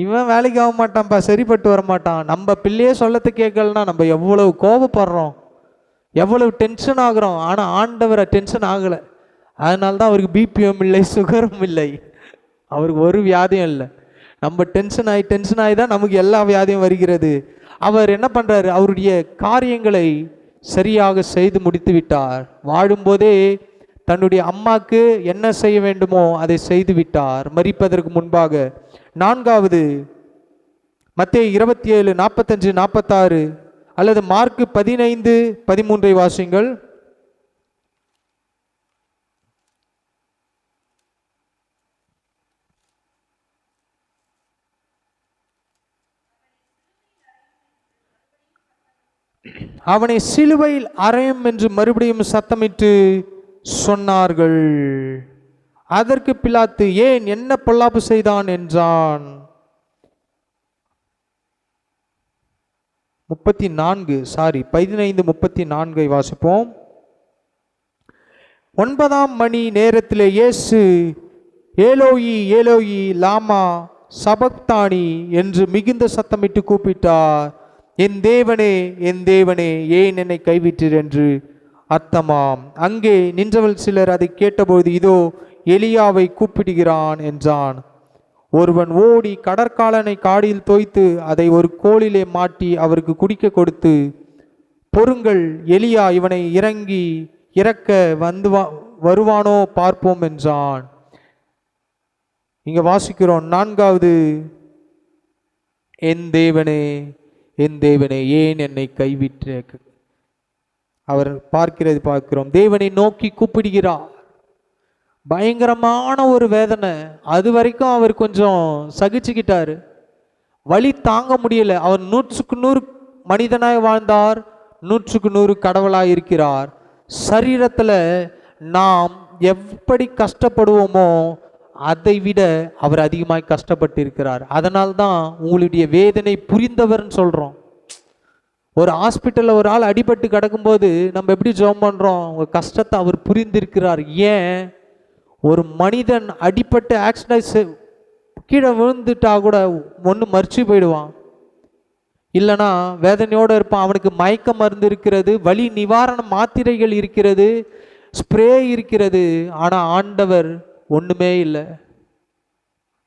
இவன் வேலைக்கு ஆக மாட்டான்ப்பா, சரிப்பட்டு வர மாட்டான். நம்ம பிள்ளையே சொல்லத்தை கேட்கலன்னா நம்ம எவ்வளவு கோபப்படுறோம், எவ்வளவு டென்ஷன் ஆகுறோம். ஆனால் ஆண்டவரை டென்ஷன் ஆகலை. அதனால தான் அவருக்கு பிபிஎம் இல்லை, சுகரும் இல்லை, அவருக்கு ஒரு வியாதியும் இல்லை. நம்ம டென்ஷன் ஆகி தான் நமக்கு எல்லா வியாதியும் வருகிறது. அவர் என்ன பண்ணுறாரு? அவருடைய காரியங்களை சரியாக செய்து முடித்து விட்டார். வாழும்போதே தன்னுடைய அம்மாக்கு என்ன செய்ய வேண்டுமோ அதை செய்து விட்டார் மரிப்பதற்கு முன்பாக. 4வது மத்தேயு 27:45-46 அல்லது மார்க்கு 15:13 வாசிங்கள். அவனை சிலுவையில் அறையும் என்று மறுபடியும் சத்தமிட்டு சொன்னார்கள். அதற்கு பிலாத்து, ஏன், என்ன பொல்லாப்பு செய்தான் என்றான். 15:34 வாசிப்போம். 9ஆம் மணி நேரத்திலே இயேசு, ஏலோயி ஏலோயி லாமா சபக்தானி என்று மிகுந்த சத்தமிட்டு கூப்பிட்டார். என் தேவனே, என் தேவனே, ஏன் என்னை கைவிட்டீர் என்று அர்த்தமாம். அங்கே நின்றவள் சிலர் அதை கேட்டபோது, இதோ எலியாவை கூப்பிடுகிறான் என்றான். ஒருவன் ஓடி கடற்காலனை காடியில் தோய்த்து அதை ஒரு கோலிலே மாட்டி அவருக்கு குடிக்க கொடுத்து, பொறுங்கள், எலியா இவனை இறக்க வருவானோ பார்ப்போம் என்றான். இங்க வாசிக்கிறோம் 4வது, என் தேவனே, என் தேவனே, ஏன் என்னை கைவிட்ட. அவர் பார்க்கிறோம், தேவனை நோக்கி கூப்பிடுகிறார். பயங்கரமான ஒரு வேதனை. அது வரைக்கும் அவர் கொஞ்சம் சகிச்சுக்கிட்டாரு, வலி தாங்க முடியல. அவர் 100க்கு 100 மனிதனாய் வாழ்ந்தார், 100க்கு 100 கடவுளாய் இருக்கிறார். சரீரத்தில் நாம் எப்படி கஷ்டப்படுவோமோ அதை விட அவர் அதிகமாய் கஷ்டப்பட்டு இருக்கிறார். அதனால்தான் உங்களுடைய வேதனை புரிந்தவர்னு சொல்கிறோம். ஒரு ஹாஸ்பிட்டலில் ஒரு ஆள் அடிபட்டு கிடக்கும்போது நம்ம எப்படி ஜெபம் பண்ணுறோம்? உங்கள் கஷ்டத்தை அவர் புரிந்திருக்கிறார். ஏன், ஒரு மனிதன் அடிபட்டு ஆக்சிடென்ட் கீழே விழுந்துட்டா கூட ஒன்று மறிச்சு போயிடுவான், இல்லைனா வேதனையோடு இருப்பான். அவனுக்கு மயக்க மருந்து இருக்கிறது, வலி நிவாரண மாத்திரைகள் இருக்கிறது, ஸ்ப்ரே இருக்கிறது. ஆனால் ஆண்டவர் ஒன்றுமே இல்லை.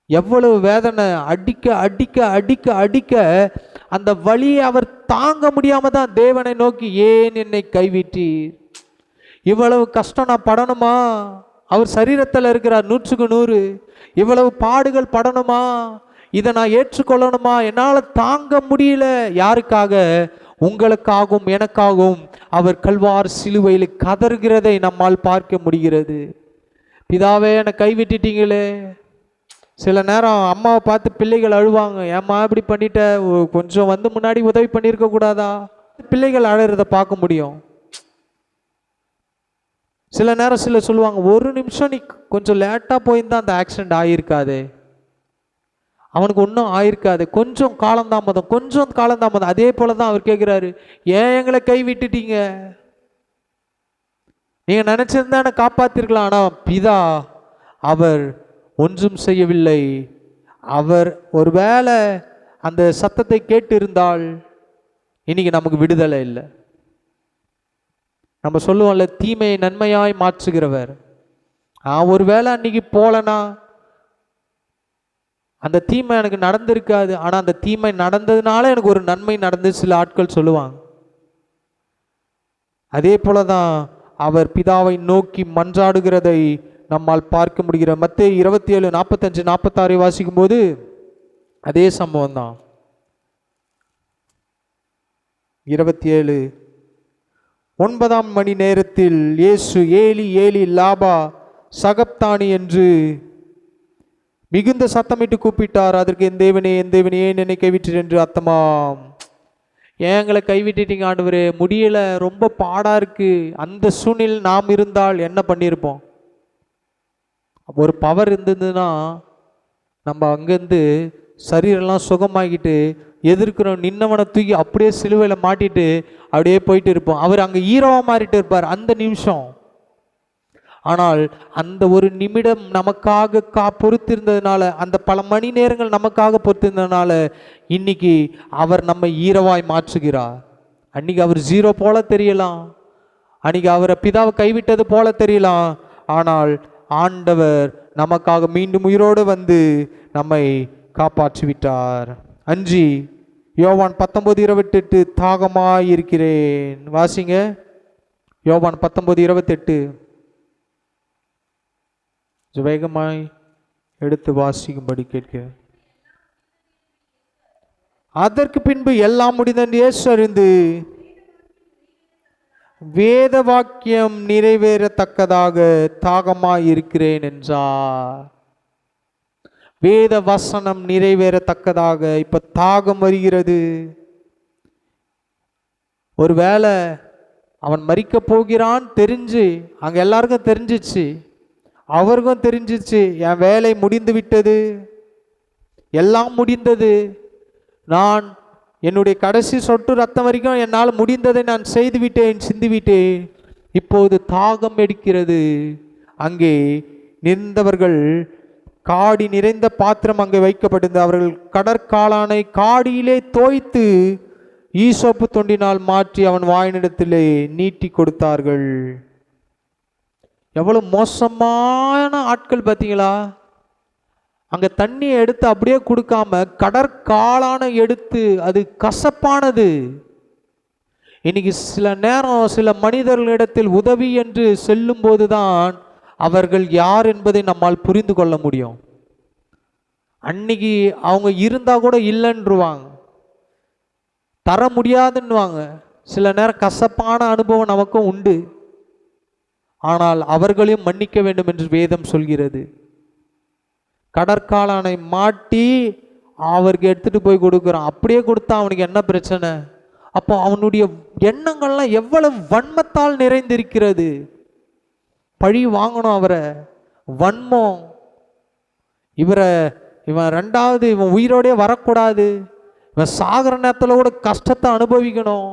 எவ்வளவு வேதனை, அடிக்க அடிக்க அடிக்க அடிக்க அந்த வலியை அவர் தாங்க முடியாம தான் தேவனை நோக்கி, ஏன் என்னை கைவிட்டீர்? இவ்வளவு கஷ்டம் நான் படணுமா? அவர் சரீரத்தில் இருக்கிறார் 100க்கு 100. இவ்வளவு பாடுகள் படணுமா? இதை நான் ஏற்றுக்கொள்ளணுமா? என்னால் தாங்க முடியல. யாருக்காக? உங்களுக்காகவும் எனக்காகவும் அவர் கல்வார் சிலுவையில் கதறுகிறதை நம்மால் பார்க்க முடிகிறது. பிதாவே, என்னை கைவிட்டுட்டீங்களே. சில நேரம் அம்மாவை பார்த்து பிள்ளைகள் அழுவாங்க, ஏம்மா இப்படி பண்ணிட்ட, கொஞ்சம் முன்னாடி உதவி பண்ணியிருக்க கூடாதா? பிள்ளைகள் அழறதை பார்க்க முடியும். சில நேரம் சில சொல்லுவாங்க, ஒரு நிமிஷம் நீ கொஞ்சம் லேட்டாக போயிருந்தா அந்த ஆக்சிடென்ட் ஆகியிருக்காது, அவனுக்கு ஒன்றும் ஆயிருக்காது, கொஞ்சம் காலந்தாமதம், கொஞ்சம் காலந்தாமதம். அதே போல தான் அவர் கேட்குறாரு, ஏன் எங்களை கை விட்டுட்டீங்க? நீங்கள் நினச்சிருந்தா என்னை காப்பாற்றிருக்கலாம். ஆனால் பிதா அவர் ஒன்றும் செய்யவில்லை. அவர் ஒருவேளை அந்த சத்தத்தை கேட்டு இருந்தால் இன்னைக்கு நமக்கு விடுதலை இல்லை. நம்ம சொல்லுவோம்ல, தீமையை நன்மையாய் மாற்றுகிறவர். ஒருவேளை அன்னைக்கு போலனா அந்த தீமை எனக்கு நடந்திருக்காது, ஆனால் அந்த தீமை நடந்ததுனால எனக்கு ஒரு நன்மை நடந்து சில ஆட்கள் சொல்லுவாங்க. அதே போலதான் அவர் பிதாவை நோக்கி மன்றாடுகிறதை நம்மால் பார்க்க முடிகிற. மத்தேயு 27:45-46 வாசிக்கும் போது அதே சம்பவம் தான். 27 9ஆம் மணி நேரத்தில் இயேசு ஏலி ஏலி லாபா சகப்தானி என்று மிகுந்த சத்தமிட்டு கூப்பிட்டார். அதற்கு என் தேவனே, என் தேவனே, ஏன் என்னை கைவிட்டீர் என்று அர்த்தமாம். ஏன் எங்களை கைவிட்டுட்டீங்க ஆண்டவரே? முடியல, ரொம்ப பாடா இருக்கு. அந்த சூழ்நிலை நாம் இருந்தால் என்ன பண்ணியிருப்போம்? ஒரு பவர் இருந்ததுன்னா நம்ம அங்கேருந்து சரீரெல்லாம் சுகமாகிட்டு எதிர்க்கிறோம் நின்னவனை தூக்கி அப்படியே சிலுவையில் மாட்டிட்டு அப்படியே போயிட்டு இருப்போம். அவர் அங்கே ஈரவாக மாறிட்டு இருப்பார் அந்த நிமிஷம். ஆனால் அந்த ஒரு நிமிடம் நமக்காக பொறுத்திருந்ததுனால, அந்த பல மணி நேரங்கள் நமக்காக பொறுத்திருந்ததுனால இன்னைக்கு அவர் நம்மை ஈரவாய் மாற்றுகிறார். அன்னைக்கு அவர் 0 போல தெரியலாம், அன்னைக்கு அவரை பிதாவை கைவிட்டது போல தெரியலாம். ஆனால் ஆண்டவர் நமக்காக மீண்டும் உயிரோடு வந்து நம்மை காப்பாற்றி விட்டார். அஞ்சி யோவான் 19:28 தாகமாய் இருக்கிறேன். வாசிங்க, யோவான் 19:28. வேகமாய் எடுத்து வாசிக்கும்படி கேட்க. அதற்கு பின்பு எல்லாம் முடிந்தது இயேசு அறிந்து வேத வாக்கியம் நிறைவேறத்தக்கதாக தாகமாய் இருக்கிறேன் என்றார். வேத வசனம் நிறைவேறத்தக்கதாக இப்ப தாகம் வருகிறது. ஒருவேளை அவன் மரிக்க போகிறான் தெரிஞ்சு, அங்க எல்லாருக்கும் தெரிஞ்சிச்சு, அவருக்கும் தெரிஞ்சிச்சு, என் வேலை முடிந்து விட்டது, எல்லாம் முடிந்தது, நான் என்னுடைய கடைசி சொட்டு ரத்தம் வரைக்கும் என்னால் முடிந்ததை நான் செய்து விட்டேன், சிந்திவிட்டேன், இப்போது தாகம் எடுக்கிறது. அங்கே நின்றவர்கள் காடி நிறைந்த பாத்திரம் அங்கே வைக்கப்பட்டிருந்தது. அவர்கள் கடற்காளானை காடியிலே தோய்த்து ஈசோப்பு தொண்டினால் மாற்றி அவன் வாயினிடத்திலே நீட்டி கொடுத்தார்கள். எவ்வளவு மோசமான ஆட்கள் பார்த்தீங்களா? அங்கே தண்ணியை எடுத்து அப்படியே கொடுக்காம கடற்காளானை எடுத்து, அது கசப்பானது. இன்னைக்கு சில நேரம் சில மனிதர்களிடத்தில் உதவி என்று செல்லும் போதுதான் அவர்கள் யார் என்பதை நம்மால் புரிந்து கொள்ள முடியும். அன்னைக்கு அவங்க இருந்தா கூட இல்லைன்றுவாங்க, தர முடியாதுன்னுவாங்க. சில நேரம் கசப்பான அனுபவம் நமக்கும் உண்டு. ஆனால் அவர்களையும் மன்னிக்க வேண்டும் என்று வேதம் சொல்கிறது. கடற்காளானை மாட்டி அவருக்கு எடுத்துட்டு போய் கொடுக்குறான். அப்படியே கொடுத்தா அவனுக்கு என்ன பிரச்சனை? அப்போ அவனுடைய எண்ணங்கள்லாம் எவ்வளவு வன்மத்தால் நிறைந்திருக்கிறது. பழி வாங்கணும் அவரை, வன்மம். இவன் ரெண்டாவது இவன் உயிரோடே வரக்கூடாது, இவன் சாகர நேரத்தில் கூட கஷ்டத்தை அனுபவிக்கணும்.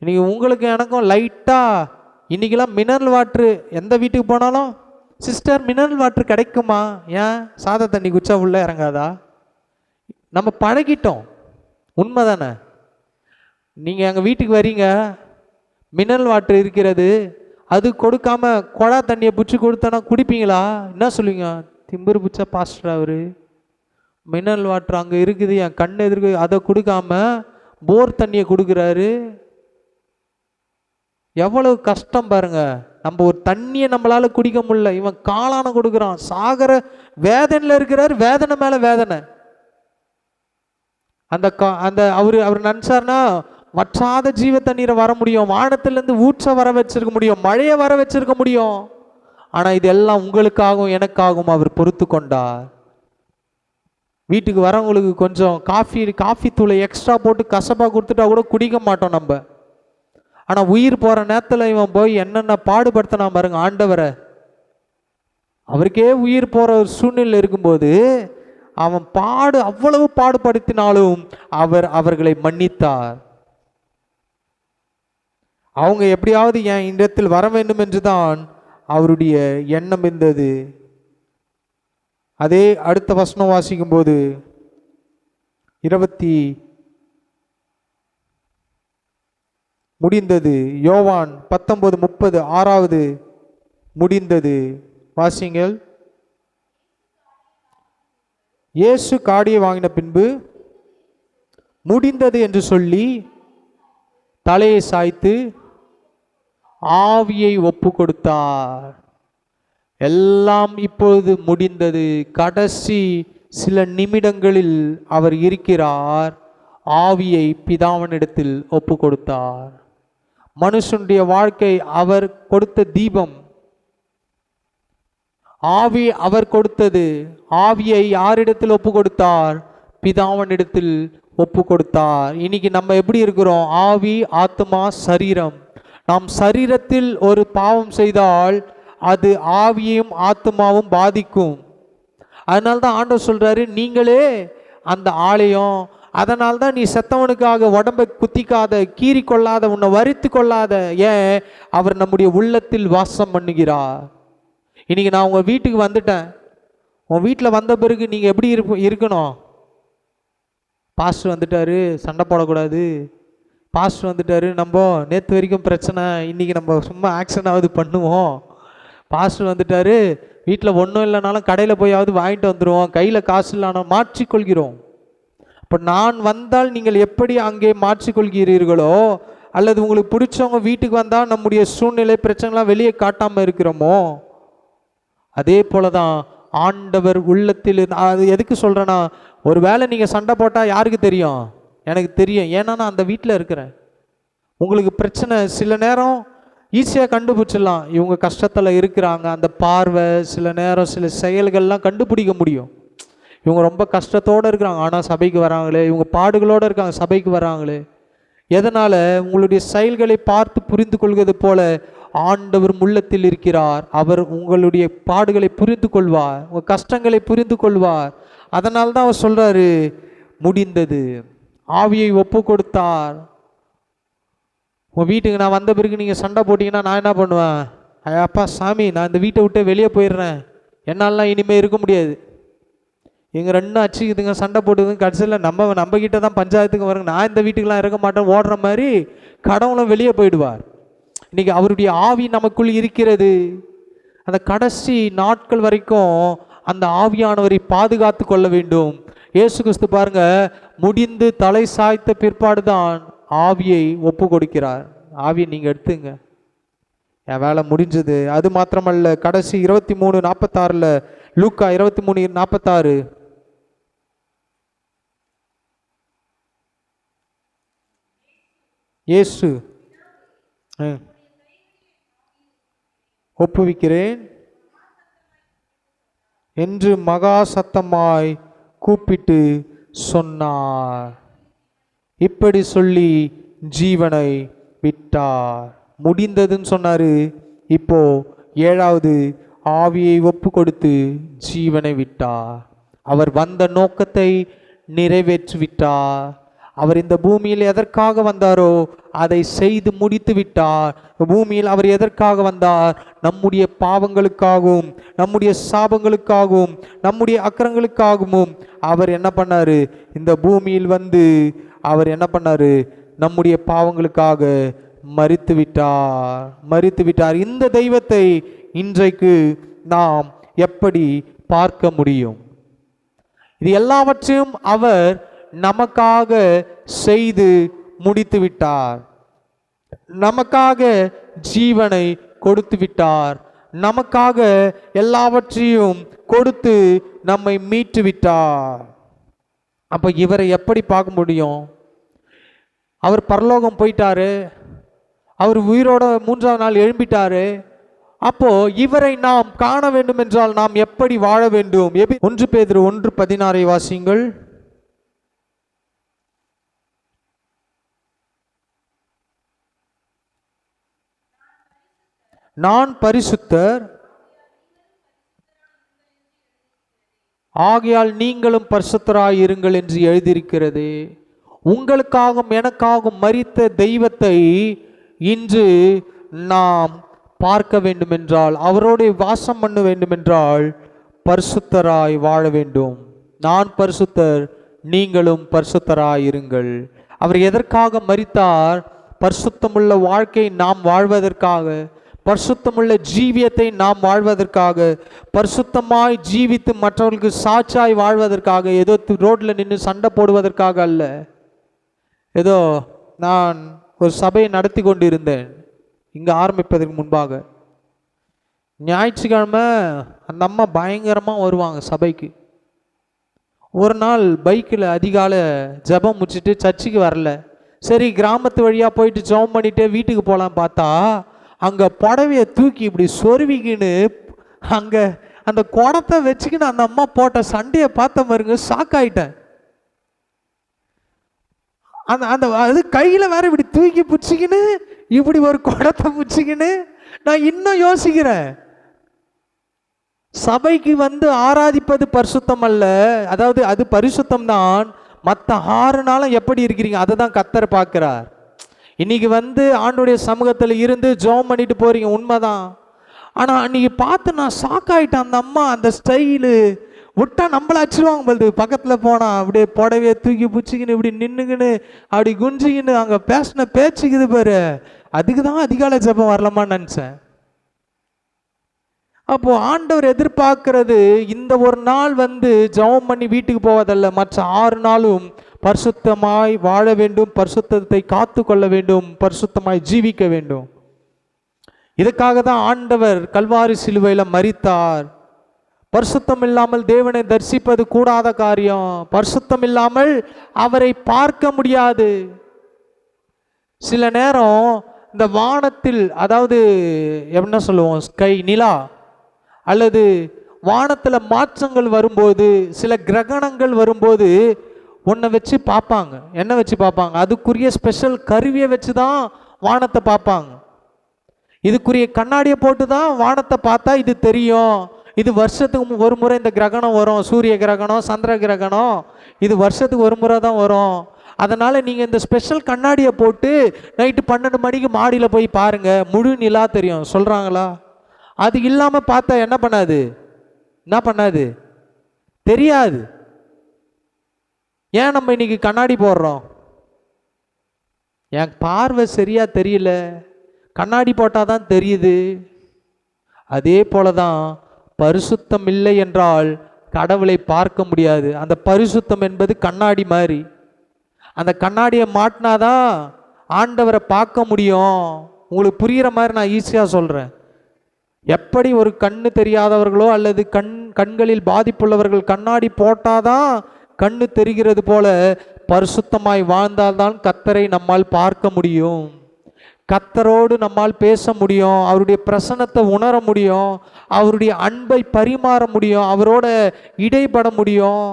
இன்னைக்கு உங்களுக்கு எனக்கும் லைட்டாக இன்னைக்கெல்லாம் மினரல் வாட்ரு, எந்த வீட்டுக்கு போனாலும் சிஸ்டர் மினரல் வாட்ரு கிடைக்குமா? ஏன் சாத தண்ணி குச்சா உள்ள இறங்காதா? நம்ம பழகிட்டோம். உண்மை தானே? நீங்கள் எங்கள் வீட்டுக்கு வரீங்க, மினரல் வாட்ரு இருக்கிறது, அது கொடுக்காம குழா தண்ணியை பிடிச்சி கொடுத்தோன்னா குடிப்பீங்களா? என்ன சொல்லுவீங்க? திம்புரு பிடிச்சா பாஸ்டர் அவரு, மினரல் வாட்ரு அங்கே இருக்குது என் கண் எதிர்க்கு, அதை கொடுக்காம போர் தண்ணியை கொடுக்குறாரு. எவ்வளவு கஷ்டம் பாருங்க. நம்ம ஒரு தண்ணியை நம்மளால குடிக்க முடியல, இவன் காளான கொடுக்குறான். சாகர வேதனையில் இருக்கிறார், வேதனை மேல வேதனை. அந்த அவர் நினைச்சார்னா வற்றாத ஜீவ தண்ணீரை வர முடியும், வானத்திலிருந்து ஊற்ற வர வச்சிருக்க முடியும், மழையை வர வச்சிருக்க முடியும். ஆனா இதெல்லாம் உங்களுக்காகவும் எனக்காகவும் அவர் பொறுத்து கொண்டார். வீட்டுக்கு வரவங்களுக்கு கொஞ்சம் காஃபி தூளை எக்ஸ்ட்ரா போட்டு கசப்பா கொடுத்துட்டா கூட குடிக்க மாட்டோம் நம்ம. ஆனா உயிர் போற நேரத்தில் இவன் போய் என்னென்ன பாடுபடுத்தினா பாருங்க ஆண்டவரை. அவருக்கே உயிர் போற ஒரு சூழ்நிலை இருக்கும்போது அவன் அவ்வளவு பாடுபடுத்தினாலும் அவர்களை மன்னித்தார். அவங்க எப்படியாவது என் இடத்தில் வர வேண்டும் என்றுதான் அவருடைய எண்ணம் இருந்தது. அதே அடுத்த வசனம் வாசிக்கும் போது 20 முடிந்தது. யோவான் 19:30 6வது முடிந்தது. வாசிங்கள். இயேசு காடியை வாங்கின பின்பு முடிந்தது என்று சொல்லி தலையை சாய்த்து ஆவியை ஒப்பு கொடுத்தார். எல்லாம் இப்பொழுது முடிந்தது. கடைசி சில நிமிடங்களில் அவர் இருக்கிறார். ஆவியை பிதாவினிடத்தில் ஒப்பு கொடுத்தார். மனுஷனுடைய வாழ்க்கை அவர் கொடுத்த தீபம். ஆவி அவர் கொடுத்தது. ஆவியை யாரிடத்தில் ஒப்பு கொடுத்தார்? பிதாவினிடத்தில் ஒப்பு கொடுத்தார். இன்னைக்கு நம்ம எப்படி இருக்கிறோம்? ஆவி, ஆத்மா, சரீரம். நாம் சரீரத்தில் ஒரு பாவம் செய்தால் அது ஆவியையும் ஆத்மாவும் பாதிக்கும். அதனால்தான் ஆண்டவர் சொல்றாரு, நீங்களே அந்த ஆலயம். அதனால்தான் நீ செத்தவனுக்காக உடம்பை குத்திக்காத, கீறி கொள்ளாத, உன்னை வருத்தி கொள்ளாத. ஏன்? அவர் நம்முடைய உள்ளத்தில் வாசம் பண்ணுகிறார். இன்னைக்கு நான் உங்க வீட்டுக்கு வந்துட்டேன். உன் வீட்டில் வந்த பிறகு நீங்க எப்படி இருக்கணும்? பாஸ்டர் வந்துட்டாரு, சண்டை போடக்கூடாது. பாஸ்டர் வந்துட்டாரு, நம்ம நேற்று வரைக்கும் பிரச்சனை, இன்னைக்கு நம்ம சும்மா ஆக்ஷனாவது பண்ணுவோம். பாஸ்டர் வந்துட்டாரு, வீட்டில் ஒன்றும் இல்லைனாலும் கடையில் போயாவது வாங்கிட்டு வந்துடுவோம், கையில் காசு இல்லைனாலும் மாற்றிக்கொள்கிறோம். இப்போ நான் வந்தால் நீங்கள் எப்படி அங்கே மாற்றிக்கொள்கிறீர்களோ, அல்லது உங்களுக்கு பிடிச்சவங்க வீட்டுக்கு வந்தால் நம்முடைய சூழ்நிலை பிரச்சனைலாம் வெளியே காட்டாமல் இருக்கிறோமோ, அதே போல தான் ஆண்டவர் உள்ளத்தில். அது எதுக்கு சொல்கிறேன்னா, ஒரு வேளை நீங்கள் சண்டை போட்டால் யாருக்கு தெரியும்? எனக்கு தெரியும். ஏன்னா நான் அந்த வீட்டில் இருக்கிறேன். உங்களுக்கு பிரச்சனை சில நேரம் ஈஸியாக கண்டுபிடிச்சிடலாம். இவங்க கஷ்டத்தில் இருக்கிறாங்க. அந்த பார்வை, சில நேரம் சில செயல்கள்லாம் கண்டுபிடிக்க முடியும். இவங்க ரொம்ப கஷ்டத்தோடு இருக்கிறாங்க, ஆனால் சபைக்கு வராங்களே. இவங்க பாடுகளோடு இருக்காங்க, சபைக்கு வராங்களே. எதனால்? உங்களுடைய செயல்களை பார்த்து புரிந்து கொள்வது போல ஆண்டவர் உள்ளத்தில் இருக்கிறார். அவர் உங்களுடைய பாடுகளை புரிந்து கொள்வார், உங்கள் கஷ்டங்களை புரிந்து கொள்வார். அதனால தான் அவர் சொல்றாரு, முடிந்தது. ஆவியை ஒப்பு கொடுத்தார். உங்கள் வீட்டுக்கு நான் வந்த பிறகு நீங்கள் சண்டை போட்டிங்கன்னா நான் என்ன பண்ணுவேன்? அப்பா சாமி, நான் இந்த வீட்டை விட்டு வெளியே போயிடுறேன், என்னாலாம் இனிமேல் இருக்க முடியாது, எங்கள் ரெண்டும் அடிச்சுக்குதுங்க, சண்டை போட்டுதுங்க, கடைசியில் நம்ம கிட்ட தான் பஞ்சாயத்துக்கு வருங்க, நான் இந்த வீட்டுக்கெலாம் இருக்க மாட்டேன் ஓடுற மாதிரி கடவுளும் வெளியே போயிடுவார். இன்னைக்கு அவருடைய ஆவி நமக்குள் இருக்கிறது. அந்த கடைசி நாட்கள் வரைக்கும் அந்த ஆவியானவரை பாதுகாத்து கொள்ள வேண்டும். இயேசு கிறிஸ்து பாருங்க, முடிந்து தலை சாய்த்த பிற்பாடு தான் ஆவியை ஒப்பு கொடுக்கிறார். ஆவியை நீங்கள் எடுத்துங்க, என் வேலை முடிஞ்சது. அது மாத்திரமல்ல, கடைசி 23:46 லூக்கா 23:46 இயேசு ஒப்புவிக்கிறேன் என்று மகா சத்தமாய் கூப்பிட்டு சொன்னார். இப்படி சொல்லி ஜீவனை விட்டார். முடிந்ததுன்னு சொன்னாரு. இப்போ 7வது ஆவியை ஒப்பு கொடுத்து ஜீவனை விட்டார். அவர் வந்த நோக்கத்தை நிறைவேற்றி விட்டார். அவர் இந்த பூமியில் எதற்காக வந்தாரோ அதை செய்து முடித்து விட்டார். பூமியில் அவர் எதற்காக வந்தார்? நம்முடைய பாவங்களுக்காகவும் நம்முடைய சாபங்களுக்காகவும் நம்முடைய அக்கிரங்களுக்காகவும் அவர் என்ன பண்ணாரு? இந்த பூமியில் வந்து அவர் என்ன பண்ணாரு? நம்முடைய பாவங்களுக்காக மரித்து விட்டார். இந்த தெய்வத்தை இன்றைக்கு நாம் எப்படி பார்க்க முடியும்? இது எல்லாவற்றையும் அவர் நமக்காக செய்து முடித்து விட்டார். நமக்காக ஜீவனை கொடுத்து விட்டார். நமக்காக எல்லாவற்றையும் கொடுத்து நம்மை மீட்டு விட்டார். அப்ப இவரை எப்படி பார்க்க முடியும்? அவர் பரலோகம் போயிட்டாரு, அவர் உயிரோட 3ஆவது நாள் எழும்பிட்டாரு. அப்போ இவரை நாம் காண வேண்டும் என்றால் நாம் எப்படி வாழ வேண்டும்? 1 பேதுரு 1:16 வாசியுங்கள். நான் பரிசுத்தர் ஆகையால் நீங்களும் பரிசுத்தராய் இருங்கள் என்று எழுதியிருக்கிறது. உங்களுக்காகவும் எனக்காகவும் மரித்த தெய்வத்தை இன்று நாம் பார்க்க வேண்டுமென்றால், அவரோடு வாசம் பண்ண வேண்டுமென்றால் பரிசுத்தராய் வாழ வேண்டும். நான் பரிசுத்தர், நீங்களும் பரிசுத்தராய் இருங்கள். அவர் எதற்காக மரித்தார்? பரிசுத்தமுள்ள வாழ்க்கை நாம் வாழ்வதற்காக, பரிசுத்தமுள்ள ஜீவியத்தை நாம் வாழ்வதற்காக, பரிசுத்தமாய் ஜீவித்து மற்றவர்களுக்கு சாட்சாய் வாழ்வதற்காக, ஏதோ ரோட்டில் நின்று சண்டை போடுவதற்காக அல்ல. ஏதோ நான் ஒரு சபையை நடத்தி கொண்டு இருந்தேன். இங்கே ஆரம்பிப்பதற்கு முன்பாக ஞாயிற்றுக்கிழமை அந்த அம்மா பயங்கரமாக வருவாங்க சபைக்கு. ஒரு நாள் பைக்கில் அதிகாலை ஜெபம் முடிச்சுட்டு சர்ச்சுக்கு வரல. சரி, கிராமத்து வழியாக போயிட்டு ஜெபம் பண்ணிட்டு வீட்டுக்கு போகலாம் பார்த்தா, அங்கே புடவையை தூக்கி இப்படி சொருவிக்கின்னு அங்கே அந்த குடத்தை வச்சுக்கின்னு அந்த அம்மா போட்ட சண்டையை பார்த்த பாருங்க, ஷாக்காயிட்டேன். அந்த அது கையில் வேற இப்படி தூக்கி பிடிச்சிக்கின்னு இப்படி ஒரு குடத்தை பிடிச்சிக்கின்னு நான் இன்னும் யோசிக்கிறேன். சபைக்கு வந்து ஆராதிப்பது பரிசுத்தம் அல்ல, அதாவது அது பரிசுத்தம் தான். மற்ற 6 நாளும் எப்படி இருக்கிறீங்க அதை தான் கர்த்தர் பார்க்கிறார். இன்னைக்கு வந்து ஆண்டோடைய சமூகத்தில் இருந்து ஜெபம் பண்ணிட்டு போறீங்க, உண்மைதான். ஆனால் அன்னைக்கு பார்த்து நான் ஷாக் ஆகிட்டேன். அந்த அம்மா அந்த ஸ்டைலு விட்டா நம்மள அடிச்சிருவாங்க போது. பக்கத்தில் போனால் அப்படியே புடவையை தூக்கி பிடிச்சிக்கின்னு இப்படி நின்றுக்கின்னு அப்படி குஞ்சிக்கின்னு அங்கே பேசின பேச்சுக்குது பாரு. அதுக்கு தான் அதிகாலை ஜெபம் வரலாமான்னு நினச்சேன். அப்போ ஆண்டவர் எதிர்பார்க்கிறது இந்த ஒரு நாள் வந்து ஜெபம் பண்ணி வீட்டுக்கு போவதல்ல, மற்ற 6 நாளும் பரிசுத்தமாய் வாழ வேண்டும், பரிசுத்தத்தை காத்து கொள்ள வேண்டும், பரிசுத்தமாய் ஜீவிக்க வேண்டும். இதுக்காக தான் ஆண்டவர் கல்வாரி சிலுவையில் மரித்தார். பரிசுத்தம் இல்லாமல் தேவனை தரிசிப்பது கூடாத காரியம். பரிசுத்தம் இல்லாமல் அவரை பார்க்க முடியாது. சில நேரம் இந்த வானத்தில், அதாவது என்ன சொல்லுவோம், ஸ்கை, நிலா அல்லது வானத்தில் மாற்றங்கள் வரும்போது, சில கிரகணங்கள் வரும்போது ஒன்றை வச்சு பார்ப்பாங்க. என்ன வச்சு பார்ப்பாங்க? அதுக்குரிய ஸ்பெஷல் கருவியை வச்சு தான் வானத்தை பார்ப்பாங்க. இதுக்குரிய கண்ணாடியை போட்டு தான் வானத்தை பார்த்தா இது தெரியும். இது வருஷத்துக்கு ஒரு முறை இந்த கிரகணம் வரும், சூரிய கிரகணம், சந்திர கிரகணம், இது வருஷத்துக்கு ஒரு முறை தான் வரும். அதனால் நீங்கள் இந்த ஸ்பெஷல் கண்ணாடியை போட்டு நைட்டு 12 மணிக்கு மாடியில் போய் பாருங்கள், முழு நிலா தெரியும் சொல்கிறாங்களா? அது இல்லாமல் பார்த்தா என்ன பண்ணாது? என்ன பண்ணாது? தெரியாது. ஏன் நம்ம இன்னைக்கு கண்ணாடி போடுறோம்? என் பார்வை சரியா தெரியல, கண்ணாடி போட்டாதான் தெரியுது. அதே போலதான் பரிசுத்தம் இல்லை என்றால் கடவுளை பார்க்க முடியாது. அந்த பரிசுத்தம் என்பது கண்ணாடி மாதிரி. அந்த கண்ணாடியை மாட்டினாதான் ஆண்டவரை பார்க்க முடியும். உங்களுக்கு புரிகிற மாதிரி நான் ஈஸியாக சொல்கிறேன். எப்படி ஒரு கண்ணு தெரியாதவர்களோ அல்லது கண்களில் பாதிப்புள்ளவர்கள் கண்ணாடி போட்டாதான் கண்ணு தெரிகிறது போல, பரிசுத்தமாய் வாழ்ந்தால்தான் கர்த்தரை நம்மால் பார்க்க முடியும், கர்த்தரோடு நம்மால் பேச முடியும், அவருடைய பிரசன்னத்தை உணர முடியும், அவருடைய அன்பை பரிமாற முடியும், அவரோட இடைப்பட முடியும்.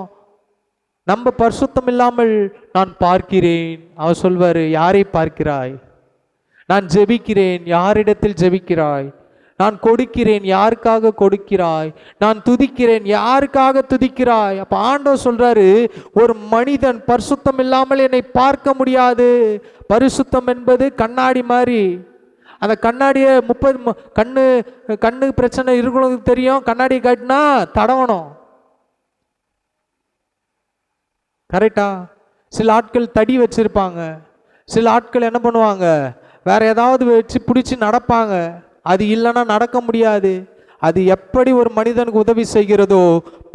நம்ம பரிசுத்தம் இல்லாமல் நான் பார்க்கிறேன், அவர் சொல்வார், யாரை பார்க்கிறாய்? நான் ஜெபிக்கிறேன், யாரிடத்தில் ஜெபிக்கிறாய்? நான் கொடுக்கிறேன், யாருக்காக கொடுக்கிறாய்? நான் துதிக்கிறேன், யாருக்காக துதிக்கிறாய்? அப்ப ஆண்டவர் சொல்றாரு, ஒரு மனிதன் பரிசுத்தம் இல்லாமல் என்னை பார்க்க முடியாது. பரிசுத்தம் என்பது கண்ணாடி மாதிரி. அந்த கண்ணாடியை 30 கண்ணு பிரச்சனை இருக்கிறவங்களுக்கு தெரியும். கண்ணாடியை காட்டினா தடவணும். கரெக்டா? சில ஆட்கள் தடி வச்சிருப்பாங்க, சில ஆட்கள் என்ன பண்ணுவாங்க, வேற ஏதாவது வச்சு பிடிச்சி நடப்பாங்க. அது இல்லைன்னா நடக்க முடியாது. அது எப்படி ஒரு மனிதனுக்கு உதவி செய்கிறதோ,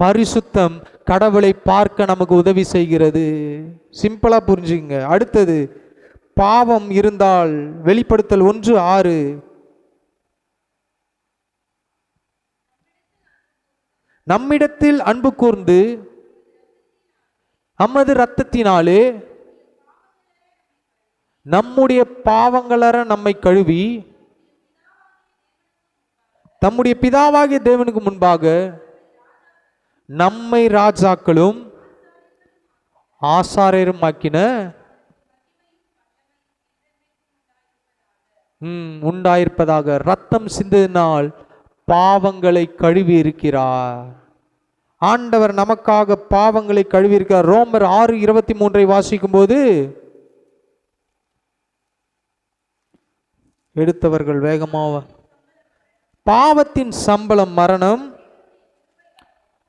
பரிசுத்தம் கடவுளை பார்க்க நமக்கு உதவி செய்கிறது. சிம்பிளா புரிஞ்சுங்க. அடுத்தது, பாவம் இருந்தால் வெளிப்படுத்தல் 1:6, நம்மிடத்தில் அன்பு கூர்ந்து நமது இரத்தத்தினாலே நம்முடைய பாவங்களற நம்மை கழுவி தம்முடைய பிதாவாகிய தேவனுக்கு முன்பாக நம்மை ராஜாக்களும் ஆசாரியரும் ஆக்கின உண்டாயிருப்பதாக. ரத்தம் சிந்தினால் பாவங்களை கழுவி இருக்கிறார். ஆண்டவர் நமக்காக பாவங்களை கழுவி இருக்கிறார். ரோமர் 6:23 வாசிக்கும் போது, எடுத்தவர்கள் வேகமாக, பாவத்தின் சம்பளம் மரணம்,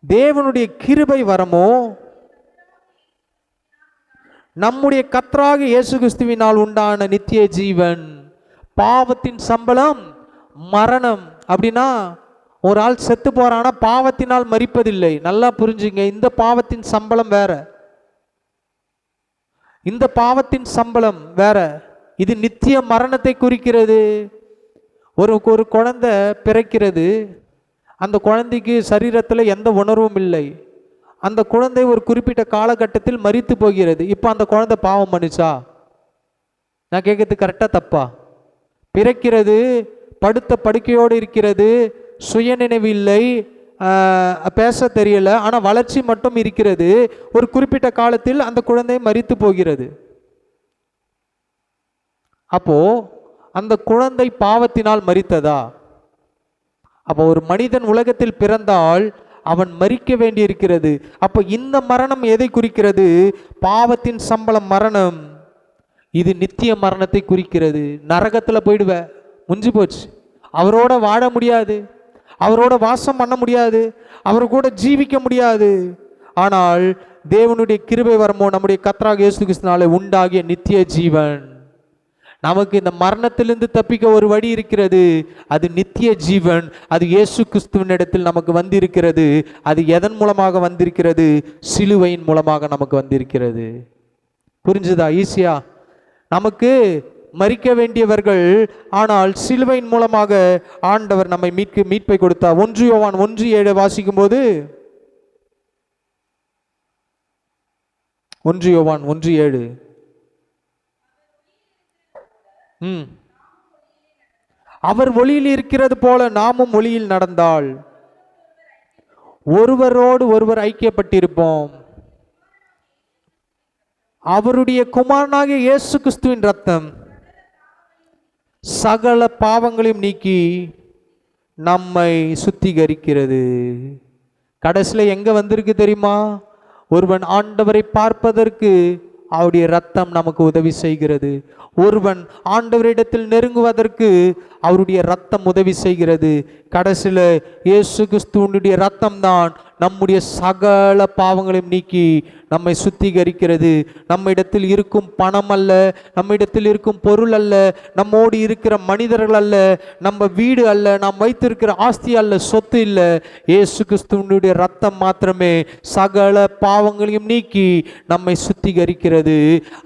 தேவனுடைய கிருபை வரமோ நம்முடைய கர்த்தராகிய இயேசு கிறிஸ்துவினால் உண்டான நித்திய ஜீவன். பாவத்தின் சம்பளம் மரணம். அப்படின்னா ஒரு ஆள் செத்து போறானா பாவத்தினால் மரிப்பதில்லை. நல்லா புரிஞ்சுங்க. இந்த பாவத்தின் சம்பளம் வேற, இந்த பாவத்தின் சம்பளம் வேற. இது நித்திய மரணத்தை குறிக்கிறது. ஒரு குழந்தை பிறக்கிறது, அந்த குழந்தைக்கு சரீரத்தில் எந்த உணர்வும் இல்லை. அந்த குழந்தை ஒரு குறிப்பிட்ட காலகட்டத்தில் மரித்து போகிறது. இப்போ அந்த குழந்தை பாவம் பண்ணிச்சா? நான் கேட்கறது கரெக்டாக தப்பா? பிறக்கிறது, படுத்த படுக்கையோடு இருக்கிறது, சுயநினைவு இல்லை, பேச தெரியல, ஆனால் வளர்ச்சி மட்டும் இருக்கிறது. ஒரு குறிப்பிட்ட காலத்தில் அந்த குழந்தை மரித்து போகிறது. அப்போ அந்த குழந்தை பாவத்தினால் மரித்ததா? அப்போ ஒரு மனிதன் உலகத்தில் பிறந்தால் அவன் மரிக்க வேண்டி இருக்கிறது. அப்போ இந்த மரணம் எதை குறிக்கிறது? பாவத்தின் சம்பளம் மரணம். இது நித்திய மரணத்தை குறிக்கிறது. நரகத்தில் போயிடுவ, முடிஞ்சு போச்சு. அவரோட வாழ முடியாது, அவரோட வாசம் பண்ண முடியாது, அவர் கூட ஜீவிக்க முடியாது. ஆனால் தேவனுடைய கிருபை வரமோ நம்முடைய கர்த்தராகிய இயேசு கிறிஸ்துவினாலே உண்டாகிய நித்திய ஜீவன். நமக்கு இந்த மரணத்திலிருந்து தப்பிக்க ஒரு வழி இருக்கிறது. அது நித்திய ஜீவன். அது இயேசு கிறிஸ்துவின் இடத்தில் நமக்கு வந்திருக்கிறது. அது எதன் மூலமாக வந்திருக்கிறது? சிலுவையின் மூலமாக நமக்கு வந்திருக்கிறது. புரிஞ்சுதா? ஈஸியா நமக்கு மரிக்க வேண்டியவர்கள், ஆனால் சிலுவையின் மூலமாக ஆண்டவர் நம்மை மீட்பை கொடுத்தார். 1 யோவான் 1:7 வாசிக்கும் போது, 1 யோவான் 1:7, அவர் ஒளியில் இருக்கிறது போல நாமும் ஒளியில் நடந்தால் ஒருவரோடு ஒருவர் ஐக்கியப்பட்டிருப்போம். அவருடைய குமாரனாகிய இயேசு கிறிஸ்துவின் ரத்தம் சகல பாவங்களையும் நீக்கி நம்மை சுத்திகரிக்கிறது. கடைசியில் எங்க வந்திருக்கு தெரியுமா? ஒருவன் ஆண்டவரை பார்ப்பதற்கு அவருடைய ரத்தம் நமக்கு உதவி செய்கிறது. ஒருவன் ஆண்டவரிடத்தில் நெருங்குவதற்கு அவருடைய ரத்தம் உதவி செய்கிறது. கடைசியில் இயேசு கிறிஸ்துவினுடைய ரத்தம் தான் நம்முடைய சகல பாவங்களையும் நீக்கி நம்மை சுத்திகரிக்கிறது. நம்ம இடத்தில் இருக்கும் பணம் அல்ல, நம்ம இடத்தில் இருக்கும் பொருள் அல்ல, நம்மோடு இருக்கிற மனிதர்கள் அல்ல, நம்ம வீடு அல்ல, நாம் வைத்திருக்கிற ஆஸ்தி அல்ல, சொத்து இல்லை. இயேசு கிறிஸ்துவினுடைய ரத்தம் மாத்திரமே சகல பாவங்களையும் நீக்கி நம்மை சுத்திகரிக்கிறது.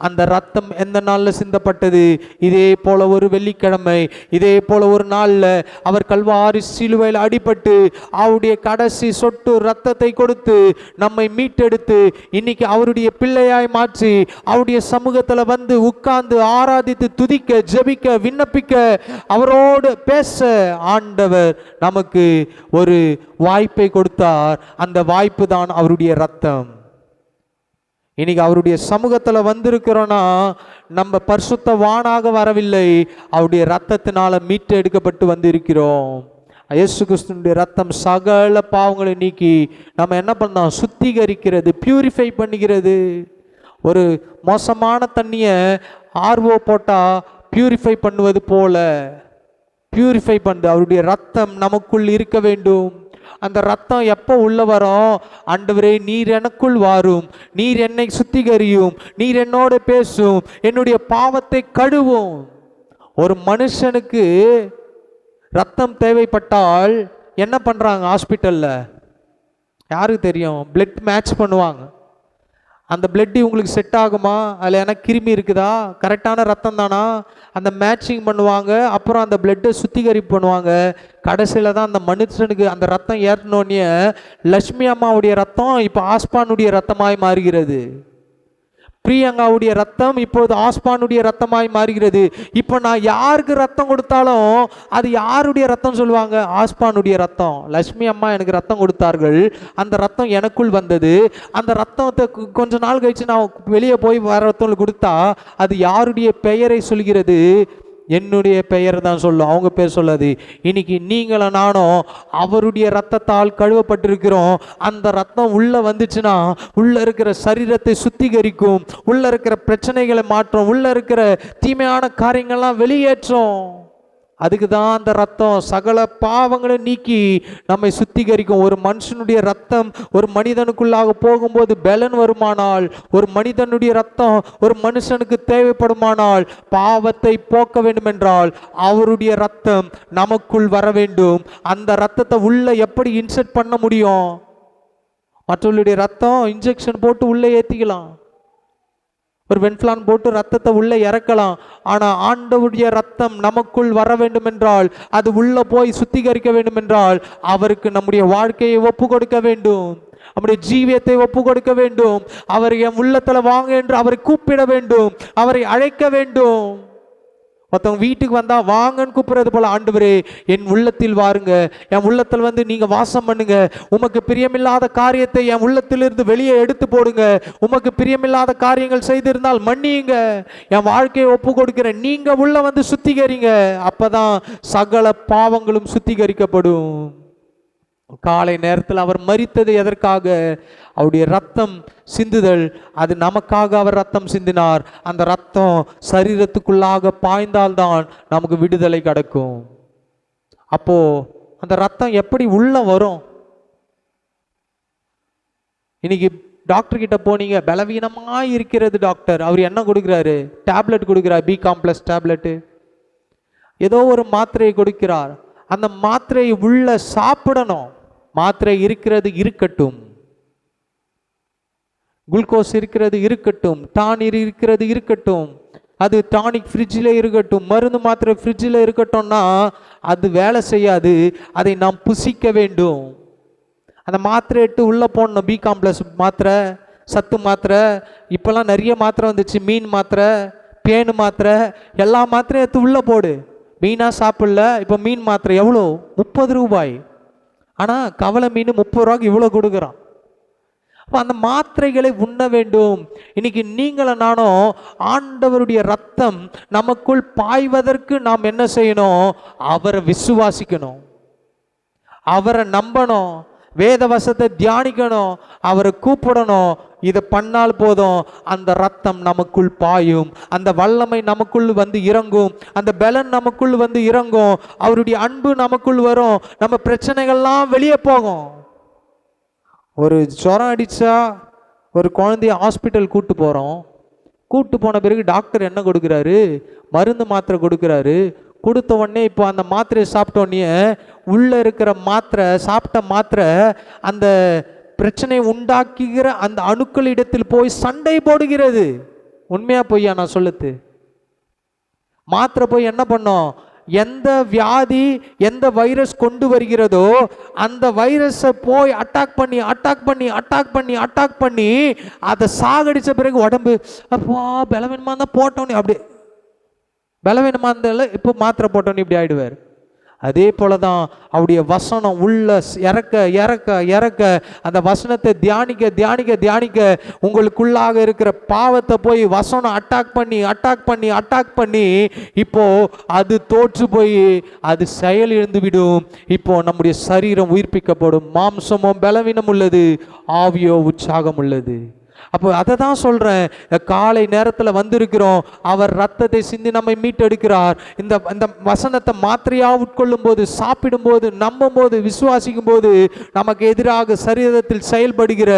அந்த ரத்தம் எந்த நாளில் சிந்தப்பட்டது? இதே போல ஒரு வெள்ளிக்கிழமை, இதே போல ஒரு நாளில் அவர் கல்வாரி சிலுவையில் அடிபட்டு அவருடைய கடைசி சொட்டு ரத்தத்தை கொடுத்து நம்மை மீட்டெடுத்து இன்னைக்கு அவருடைய பிள்ளையாய் மாற்றி அவருடைய சமூகத்தில் வந்து உட்கார்ந்து ஆராதித்து துதிக்க, ஜெபிக்க, விண்ணப்பிக்க, அவரோடு பேச ஆண்டவர் நமக்கு ஒரு வாய்ப்பை கொடுத்தார். அந்த வாய்ப்பு தான் அவருடைய ரத்தம். இன்னைக்கு அவருடைய சமூகத்தில் வந்திருக்கிறோன்னா நம்ம பரிசுத்தவானாக வரவில்லை, அவருடைய ரத்தத்தினால மீட்டு எடுக்கப்பட்டு வந்திருக்கிறோம். இயேசு கிறிஸ்துவினுடைய ரத்தம் சகல பாவங்களை நீக்கி நம்ம என்ன பண்ணோம்? சுத்திகரிக்கிறது, பியூரிஃபை பண்ணுகிறது. ஒரு மோசமான தண்ணியை ஆர்வோ போட்டால் பியூரிஃபை பண்ணுவது போல பியூரிஃபை பண்ணுது. அவருடைய ரத்தம் நமக்குள் இருக்க வேண்டும். அந்த ரத்தம் எப்போ உள்ள வரும்? ஆண்டவரே, நீர் எனக்குள் வாரும், நீர் என்னை சுத்திகரியும், நீர் என்னோட பேசும், என்னுடைய பாவத்தை கழுவும். ஒரு மனுஷனுக்கு ரத்தம் தேவைப்பட்டால் என்ன பண்ணுறாங்க ஹாஸ்பிட்டலில்? யாருக்கு தெரியும்? பிளட் மேட்ச் பண்ணுவாங்க. அந்த பிளட் உங்களுக்கு செட் ஆகுமா, அதில் எனக்கு கிருமி இருக்குதா, கரெக்டான ரத்தம் தானா, அந்த மேட்சிங் பண்ணுவாங்க. அப்புறம் அந்த பிளட்டை சுத்திகரிப்பு பண்ணுவாங்க. கடைசியில் தான் அந்த மனுஷனுக்கு அந்த ரத்தம் ஏறினோடனே லட்சுமி அம்மாவுடைய ரத்தம் இப்போ ஆஸ்பானுடைய ரத்தமாய் மாறுகிறது. பிரியங்காவுடைய ரத்தம் இப்போது ஆஸ்பானுடைய ரத்தமாய் மாறுகிறது. இப்போ நான் யாருக்கு ரத்தம் கொடுத்தாலும் அது யாருடைய ரத்தம் சொல்லுவாங்க? ஆஸ்பானுடைய ரத்தம். லட்சுமி அம்மா எனக்கு ரத்தம் கொடுத்தார்கள், அந்த ரத்தம் எனக்குள் வந்தது. அந்த ரத்தத்தை கொஞ்ச நாள் கழிச்சு நான் வெளியே போய் வேற ரத்தம் கொடுத்தா அது யாருடைய பெயரை சொல்கிறது? என்னுடைய பெயர் தான் சொல்லும், அவங்க பேர் சொல்லாது. இன்னைக்கு நீங்களும் நானும் அவருடைய ரத்தத்தால் கழுவப்பட்டிருக்கிறோம். அந்த ரத்தம் உள்ள வந்துச்சுன்னா உள்ள இருக்கிற சரீரத்தை சுத்திகரிக்கும், உள்ள இருக்கிற பிரச்சனைகளை மாற்றும், உள்ள இருக்கிற தீமையான காரியங்கள்லாம் வெளியேற்றும். அதுக்கு தான் அந்த ரத்தம் சகல பாவங்களை நீக்கி நம்மை சுத்திகரிக்கும். ஒரு மனுஷனுடைய ரத்தம் ஒரு மனிதனுக்குள்ளாக போகும்போது பலன் வருமானால், ஒரு மனிதனுடைய ரத்தம் ஒரு மனுஷனுக்கு தேவைப்படுமானால், பாவத்தை போக்க வேண்டும் என்றால் அவருடைய ரத்தம் நமக்குள் வர வேண்டும். அந்த ரத்தத்தை உள்ள எப்படி இன்செர்ட் பண்ண முடியும்? மற்றவர்களுடைய ரத்தம் இன்ஜெக்ஷன் போட்டு உள்ளே ஏற்றிக்கலாம், ஒரு வென்ஃப்ளான் போட்டு ரத்தத்தை உள்ளே இறக்கலாம். ஆனால் ஆண்டவருடைய ரத்தம் நமக்குள் வர வேண்டும் என்றால், அது உள்ள போய் சுத்திகரிக்க வேண்டும் என்றால், அவருக்கு நம்முடைய வாழ்க்கையை ஒப்பு கொடுக்க வேண்டும், நம்முடைய ஜீவியத்தை ஒப்பு கொடுக்க வேண்டும். அவர் என் உள்ளத்தில் வாங்க என்று அவரை கூப்பிட வேண்டும், அவரை அழைக்க வேண்டும். மற்றவங்க வீட்டுக்கு வந்தால் வாங்கன்னு கூப்பிடுறது போல, ஆண்டவரே என் உள்ளத்தில் வாருங்க, என் உள்ளத்தில் வந்து நீங்கள் வாசம் பண்ணுங்க, உமக்கு பிரியமில்லாத காரியத்தை என் உள்ளத்திலிருந்து வெளியே எடுத்து போடுங்க, உமக்கு பிரியமில்லாத காரியங்கள் செய்திருந்தால் மன்னியுங்க, என் வாழ்க்கையை ஒப்பு கொடுக்கிறேன், நீங்கள் உள்ள வந்து சுத்திகரிங்க. அப்பதான் சகல பாவங்களும் சுத்திகரிக்கப்படும். காலை நேரத்தில் அவர் மரித்தது எதற்காக? அவருடைய ரத்தம் சிந்துதல். அது நமக்காக அவர் ரத்தம் சிந்தினார். அந்த ரத்தம் சரீரத்துக்குள்ளாக பாய்ந்தால்தான் நமக்கு விடுதலை கிடைக்கும். அப்போ அந்த ரத்தம் எப்படி உள்ள வரும்? இன்னைக்கு டாக்டர் கிட்ட போனீங்க, பலவீனமாக இருக்கிறது டாக்டர், அவர் என்ன கொடுக்குறாரு? டேப்லெட் கொடுக்குறார், பி காம்ப்ளெக்ஸ் டேப்லெட்டு, ஏதோ ஒரு மாத்திரையை கொடுக்கிறார். அந்த மாத்திரையை உள்ள சாப்பிடணும். மாத்திரை இருக்கிறது இருக்கட்டும், குளுக்கோஸ் இருக்கிறது இருக்கட்டும், டானிக் இருக்கிறது இருக்கட்டும், அது டானிக் ஃப்ரிட்ஜில் இருக்கட்டும், மருந்து மாத்திரை ஃப்ரிட்ஜில் இருக்கட்டும்னா அது வேலை செய்யாது. அதை நாம் புசிக்க வேண்டும். அந்த மாத்திரை எடுத்து உள்ளே போடணும். பி காம்ப்ளெக்ஸ் மாத்திரை, சத்து மாத்திரை, இப்போல்லாம் நிறைய மாத்திரை வந்துச்சு, மீன் மாத்திரை, பேனு மாத்திரை, எல்லா மாத்திரையும் எடுத்து உள்ளே போடு. மீனாக சாப்பிடல, இப்போ மீன் மாத்திரை எவ்வளோ? 30 ரூபாய். ஆனால் கவலை மீன் 30 ரூபாய்க்கு இவ்வளோ கொடுக்குறான். அப்போ அந்த மாத்திரைகளை உண்ண வேண்டும். இன்னைக்கு நீங்களும் நானும் ஆண்டவருடைய ரத்தம் நமக்குள் பாய்வதற்கு நாம் என்ன செய்யணும்? அவரை விசுவாசிக்கணும், அவரை நம்பணும். வேத வசத்தை தியானிக்கணும், அவரை கூப்பிடணும். இதை பண்ணால் போதும், அந்த ரத்தம் நமக்குள் பாயும், அந்த வல்லமை நமக்குள் வந்து இறங்கும், அந்த பலன் நமக்குள் வந்து இறங்கும், அவருடைய அன்பு நமக்குள் வரும், நம்ம பிரச்சனைகள்லாம் வெளியே போகும். ஒரு ஜுரம் அடித்தா ஒரு குழந்தைய ஹாஸ்பிட்டல் கூட்டு போகிறோம். கூட்டு போன பிறகு டாக்டர் என்ன கொடுக்குறாரு? மருந்து மாத்திரை கொடுக்குறாரு. கொடுத்த உடனே இப்போ அந்த மாத்திரையை சாப்பிட்டோன்னே உள்ளே இருக்கிற மாத்திரை, சாப்பிட்ட மாத்திரை அந்த பிரச்சனை உண்டாக்குகிற அந்த அணுக்களிடத்தில் போய் சண்டை போடுகிறது. உண்மையா பொய்யா நான் சொல்லுது? மாத்திரை போய் என்ன பண்ணோம்? எந்த வியாதி, எந்த வைரஸ் கொண்டு வருகிறதோ அந்த வைரஸை போய் அட்டாக் பண்ணி அட்டாக் பண்ணி அட்டாக் பண்ணி அட்டாக் பண்ணி அதை சாகடிச்ச பிறகு உடம்பு அப்போ பலவீனமாக இருந்தால் போட்டோன்னு அப்படி பலவீனமாக இருந்தாலும் இப்போ மாத்திரை போட்டோன்னு இப்படி ஆயிடுவார். அதே போல தான் அவருடைய வசனம் உள்ள இறக்க இறக்க இறக்க அந்த வசனத்தை தியானிக்க தியானிக்க தியானிக்க உங்களுக்குள்ளாக இருக்கிற பாவத்தை போய் வசனம் அட்டாக் பண்ணி அட்டாக் பண்ணி அட்டாக் பண்ணி இப்போ அது தோற்று போய் அது செயல் இழந்து விடும். இப்போ நம்முடைய சரீரம் உயிர்ப்பிக்கப்படும். மாம்சமும் பலவீனம் உள்ளது, ஆவியோ உற்சாகம் உள்ளது. அப்போ அதை தான் சொல்கிறேன், காலை நேரத்தில் வந்திருக்கிறோம். அவர் ரத்தத்தை சிந்தி நம்மை மீட்டெடுக்கிறார். இந்த வசனத்தை மாத்திரையாக உட்கொள்ளும் போது, சாப்பிடும்போது, நம்பும் போது, விசுவாசிக்கும் போது நமக்கு எதிராக சரீரத்தில் செயல்படுகிற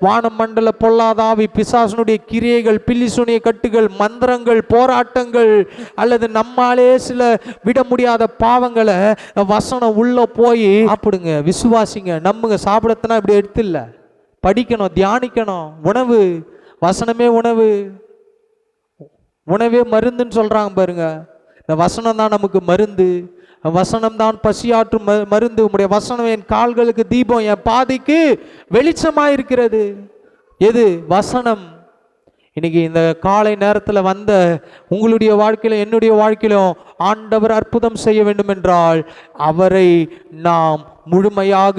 வானம் மண்டல பொல்லாதாவி, பிசாசனுடைய கிரியைகள், பில்லிசுனிய கட்டுகள், மந்திரங்கள், போராட்டங்கள் அல்லது நம்மாலே சில விட முடியாத பாவங்களை வசனம் உள்ள போய் சாப்பிடுங்க, விசுவாசிங்க, நம்புங்க. சாப்பிடத்தினா இப்படி எடுத்து இல்லை, படிக்கணும், தியானிக்கணும். உணவு, வசனமே உணவு, உணவே மருந்துன்னு சொல்றாங்க பாருங்க. இந்த வசனம் தான் நமக்கு மருந்து, வசனம் தான் பசியாற்றும் மருந்து. உம்முடைய வசனம் என் கால்களுக்கு தீபம், என் பாதைக்கு வெளிச்சமாயிருக்கிறது. எது? வசனம். இன்னைக்கு இந்த காலை நேரத்தில் வந்த உங்களுடைய வாழ்க்கையிலும் என்னுடைய வாழ்க்கையிலும் ஆண்டவர் அற்புதம் செய்ய வேண்டும் என்றால் அவரை நாம் முழுமையாக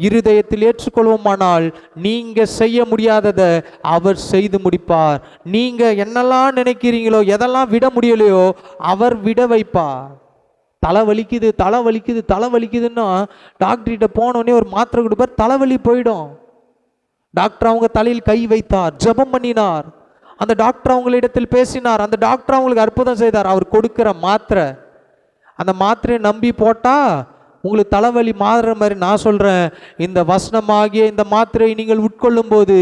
இருதயத்தில் ஏற்றுக்கொள்வோமானால் நீங்க செய்ய முடியாததை அவர் செய்து முடிப்பார். நீங்க என்னெல்லாம் நினைக்கிறீங்களோ, எதெல்லாம் விட முடியலையோ அவர் விட வைப்பார். தலை வலிக்குது தலை வலிக்குது தலை வலிக்குதுன்னா டாக்டர்கிட்ட போனோடனே ஒரு மாத்திரை கொடுப்பார், தலைவலி போயிடும். டாக்டர் அவங்க தலையில் கை வைத்தார், ஜெபம் பண்ணினார், அந்த டாக்டர் அவங்களிடத்தில் பேசினார், அந்த டாக்டர் அவங்களுக்கு அற்புதம் செய்தார். அவர் கொடுக்கிற மாத்திரை, அந்த மாத்திரையை நம்பி போட்டா உங்களுக்கு தலைவலி மாறுற மாதிரி. நான் சொல்கிறேன், இந்த வசனமாகிய இந்த மாத்திரையை நீங்கள் உட்கொள்ளும் போது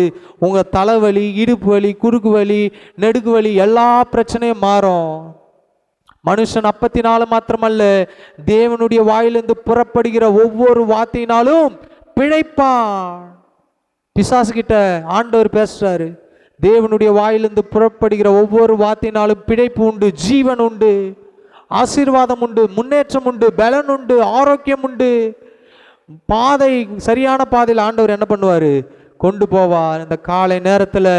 உங்கள் தலைவலி, இடுப்பு வலி, குறுக்கு வலி, நெடுகு வலி எல்லா பிரச்சனையும் மாறும். மனுஷன் அப்பத்தினாலும் மாத்திரமல்ல, தேவனுடைய வாயிலிருந்து புறப்படுகிற ஒவ்வொரு வார்த்தையினாலும் பிழைப்பான். பிசாசுகிட்ட ஆண்டவர் பேசுறாரு, தேவனுடைய வாயிலிருந்து புறப்படுகிற ஒவ்வொரு வார்த்தையினாலும் பிழைப்பு உண்டு, ஜீவன் உண்டு, ஆசீர்வாதம் உண்டு, முன்னேற்றம் உண்டு, பலன் உண்டு, ஆரோக்கியம் உண்டு. பாதை, சரியான பாதையில் ஆண்டவர் என்ன பண்ணுவார்? கொண்டு போவார். இந்த காலை நேரத்தில்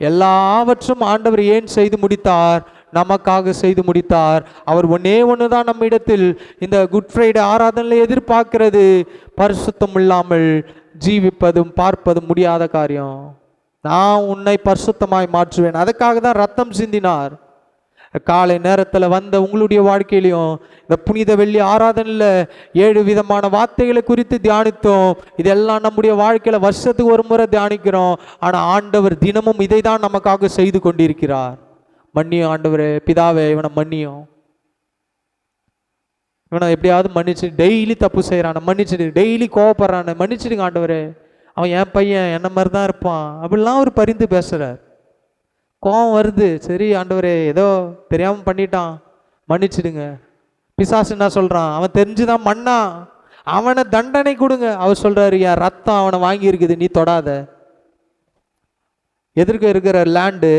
எல்லாவற்றும் ஆண்டவர் ஏன் செய்து முடித்தார்? நமக்காக செய்து முடித்தார். அவர் ஒன்னே ஒன்று தான் நம்ம இடத்தில் இந்த குட் ஃப்ரைடே ஆராதனையில் எதிர்பார்க்கிறது, பரிசுத்தம் இல்லாமல் ஜீவிப்பதும் பார்ப்பதும் முடியாத காரியம். நான் உன்னை பரிசுத்தமாய் மாற்றுவேன். அதுக்காக தான் ரத்தம் சிந்தினார். காலை நேரத்தில் வந்த உங்களுடைய வாழ்க்கையிலையும் இந்த புனித வெள்ளி ஆராதனையில் 7 விதமான வார்த்தைகளை குறித்து தியானித்தோம். இதெல்லாம் நம்முடைய வாழ்க்கையில் வருஷத்துக்கு ஒரு முறை தியானிக்கிறோம். ஆனால் ஆண்டவர் தினமும் இதை தான் நமக்காக செய்து கொண்டிருக்கிறார். மன்னியும் ஆண்டவரே, பிதாவே, இவனை மன்னியும், இவனை எப்படியாவது மன்னிச்சு, டெய்லி தப்பு செய்கிறான் மன்னிச்சுடு, டெய்லி கோவப்படுறான் மன்னிச்சுடுங்க ஆண்டவரே, அவன் என் பையன் என்ன மாதிரி தான் இருப்பான் அப்படிலாம் அவர் பரிந்து பேசுகிறார். கோவம் வருது, சரி ஆண்டவரே ஏதோ தெரியாமல் பண்ணிட்டான் மன்னிச்சிடுங்க. பிசாசு என்ன சொல்கிறான்? அவன் தெரிஞ்சுதான் மண்ணா, அவனை தண்டனை கொடுங்க. அவர் சொல்கிறாரு, என் ரத்தம் அவனை வாங்கியிருக்குது, நீ தொடாத. எதிர்க்க இருக்கிற லேண்டு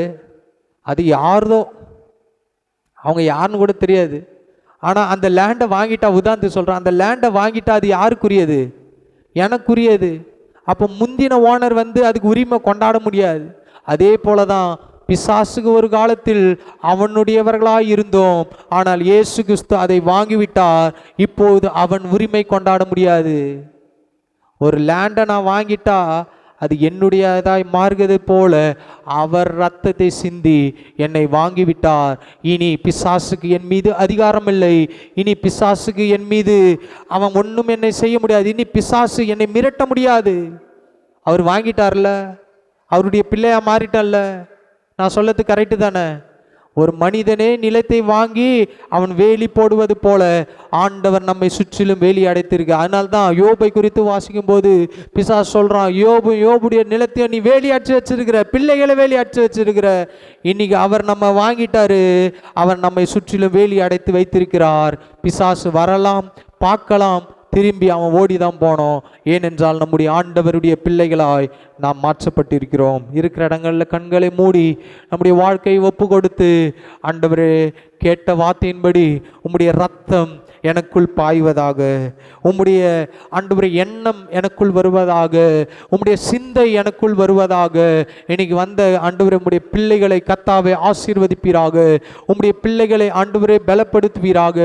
அது யாரதோ, அவங்க யாருன்னு கூட தெரியாது. ஆனால் அந்த லேண்டை வாங்கிட்டா, உதாரணத்துக்கு சொல்கிறான், அந்த லேண்டை வாங்கிட்டா அது யாருக்குரியது? எனக்குரியது. அப்போ முந்தின ஓனர் வந்து அதுக்கு உரிமை கொண்டாட முடியாது. அதே போல தான் பிசாசுக்கு ஒரு காலத்தில் அவனுடையவர்களாக இருந்தோம், ஆனால் இயேசு கிறிஸ்து அதை வாங்கிவிட்டார். இப்போது அவன் உரிமை கொண்டாட முடியாது. ஒரு லேண்டை நான் வாங்கிட்டா அது என்னுடையதாய் மாறுகிறது போல அவர் இரத்தத்தை சிந்தி என்னை வாங்கிவிட்டார். இனி பிசாசுக்கு என் மீது அதிகாரம் இல்லை. இனி பிசாசுக்கு என் மீது அவன் ஒன்றும் என்னை செய்ய முடியாது. இனி பிசாசு என்னை மிரட்ட முடியாது. அவர் வாங்கிட்டார்ல, அவருடைய பிள்ளையா மாறிட்டார்ல. நான் சொல்லது கரெக்டு தானே? ஒரு மனிதனே நிலத்தை வாங்கி அவன் வேலி போடுவது போல ஆண்டவர் நம்மை சுற்றிலும் வேலி அடைத்திருக்கு. அதனால்தான் யோபை குறித்து வாசிக்கும் போது பிசாசு சொல்றான், யோபுடைய நிலத்தை நீ வேலி அடிச்சு வச்சிருக்கிற, பிள்ளைகளை வேலி அடிச்சு வச்சிருக்கிற. இன்னைக்கு அவர் நம்ம வாங்கிட்டாரு, அவர் நம்மை சுற்றிலும் வேலி அடைத்து வைத்திருக்கிறார். பிசாசு வரலாம், பார்க்கலாம், திரும்பி அவன் ஓடிதான் போனோம். ஏனென்றால் நம்முடைய ஆண்டவருடைய பிள்ளைகளாய் நாம் மாற்றப்பட்டிருக்கிறோம். இருக்கிற இடங்களில் கண்களை மூடி நம்முடைய வாழ்க்கையை ஒப்பு கொடுத்து, ஆண்டவரே கேட்ட வார்த்தையின்படி உம்முடைய ரத்தம் எனக்குள் பாய்வதாக, உம்முடைய ஆண்டவரே எண்ணம் எனக்குள் வருவதாக, உம்முடைய சிந்தை எனக்குள் வருவதாக. இன்னைக்கு வந்த ஆண்டவரே உம்முடைய பிள்ளைகளை கர்த்தாவே ஆசீர்வதிப்பீராக. உம்முடைய பிள்ளைகளை ஆண்டவரே பலப்படுத்துவீராக.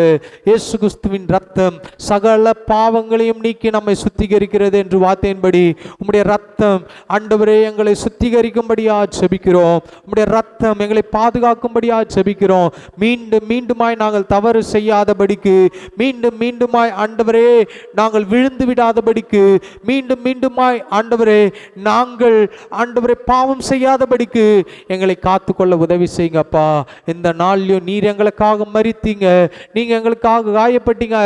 இயேசு கிறிஸ்துவின் ரத்தம் சகல பாவங்களையும் நீக்கி நம்மை சுத்திகரிக்கிறது என்று வார்த்தையின்படி உம்முடைய ரத்தம் ஆண்டவரே எங்களை சுத்திகரிக்கும்படியா ஜெபிக்கிறோம். உம்முடைய ரத்தம் எங்களை பாதுகாக்கும்படியா ஜெபிக்கிறோம். மீண்டும் மீண்டுமாய் நாங்கள் தவறு செய்யாதபடிக்கு, மீண்டும் மீண்டுமாய் ஆண்டவரே நாங்கள் விழுந்து விடாதபடிக்கு, மீண்டும் மீண்டுமாய் ஆண்டவரே நாங்கள் ஆண்டவரே பாவம் செய்யாதபடிக்கு எங்களை காத்துக்கொள்ள உதவி செய்யுங்கப்பா. இந்த நாளிலும் நீர் எங்களுக்காக மரித்தீங்க, நீங்க எங்களுக்காக காயப்பட்டீங்க,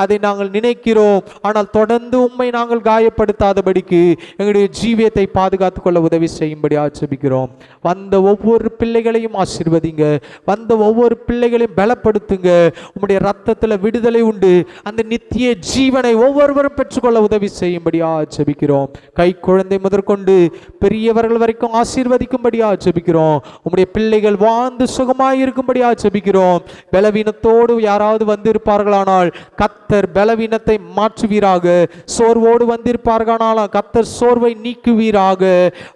அதை நாங்கள் நினைக்கிறோம். ஆனால் தொடர்ந்து உம்மை நாங்கள் காயப்படுத்தாதபடிக்கு எங்களுடைய ஜீவியத்தை பாதுகாத்துக் கொள்ள உதவி செய்யும்படி ஆசபிக்கிறோம். வந்த ஒவ்வொரு பிள்ளைகளையும் ஆசீர்வதிங்க, வந்த ஒவ்வொரு பிள்ளைகளையும் பலப்படுத்துங்க. உம்முடைய ரத்தத்தில் விடுதலை உண்டு. அந்த நித்திய ஜீவனை ஒவ்வொருவரும் பெற்றுக்கொள்ள உதவி செய்யும்படியா ஜெபிக்கிறோம். கை குழந்தை முதற்கொண்டு பெரியவர்கள் வரைக்கும் ஆசீர்வதிக்கும்படியா ஜெபிக்கிறோம். உம்முடைய பிள்ளைகள் வாழ்ந்து சுகமாய் இருக்கும்படியா ஜெபிக்கிறோம். பலவீனத்தோடு யாராவது வந்திருப்பார்களானால் கர்த்தர் பலவீனத்தை மாற்றுவீராக. சோர்வோடு வந்திருப்பார்களானால் கர்த்தர் சோர்வை நீக்குவீராக.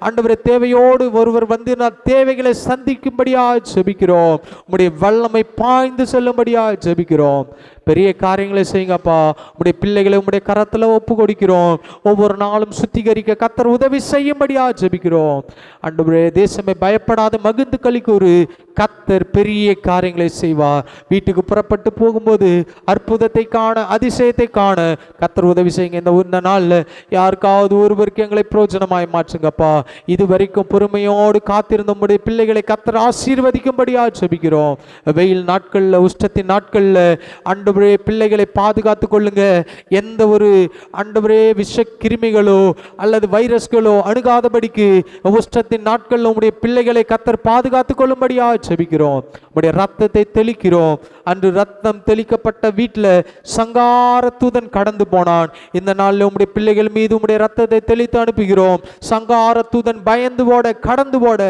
ஆண்டவரே தேவையோடு ஒருவர் வந்து தேவைகளை சந்திக்கும்படியா ஜெபிக்கிறோம். உம்முடைய வல்லமை பாய்ந்து செல்லும்படியா ஜெபிக்கிறோம். பெரிய காரியங்களை செய்யுங்கப்பா. உம்முடைய பிள்ளைகளை உம்முடைய கரத்தில் ஒப்பு கொடுக்கிறோம். ஒவ்வொரு நாளும் சுத்திகரிக்க கர்த்தர் உதவி செய்யும்படியா ஜெபிக்கிறோம். ஆண்டவரே தேசமே பயப்படாத மகிழ்ந்து களிக்கூறு. கர்த்தர் பெரிய காரியங்களை செய்வார். வீட்டுக்கு புறப்பட்டு போகும்போது அற்புதத்தை காண, அதிசயத்தை காண கர்த்தர் உதவி செய்யுங்க. இந்த நாளில் யாருக்காவது ஒருவருக்கு எங்களை பிரயோஜனமாய் மாற்றுங்கப்பா. இது வரைக்கும் பொறுமையோடு காத்திருந்த உம்முடைய பிள்ளைகளை கர்த்தர் ஆசீர்வதிக்கும்படியா ஜெபிக்கிறோம். வெயில் நாட்களில், உஷ்டத்தின் நாட்களில் ஆண்டவரே பிள்ளைகளை பாதுகாத்து கொள்ளுங்க. எந்த ஒரு ஆண்டவரே விஷ கிருமிகளோ அல்லது வைரஸ்களோ அணுகாதபடிக்கு உஷ்டத்தின் நாட்களில் உம்முடைய பிள்ளைகளை கர்த்தர் பாதுகாத்து கொள்ளும்படியா ஜெபிக்கிறோம். உம்முடைய ரத்தத்தை தெளிக்கிறோம். அன்று ரத்தம் தெளிக்கப்பட்ட வீட்டில் சங்கார தூதன் கடந்து போனான். இந்த நாளில் உம்முடைய பிள்ளைகள் மீது உம்முடைய ரத்தத்தை தெளித்து அனுப்புகிறோம். சங்கார தூதன் பயந்து ஓட, கடந்து போட,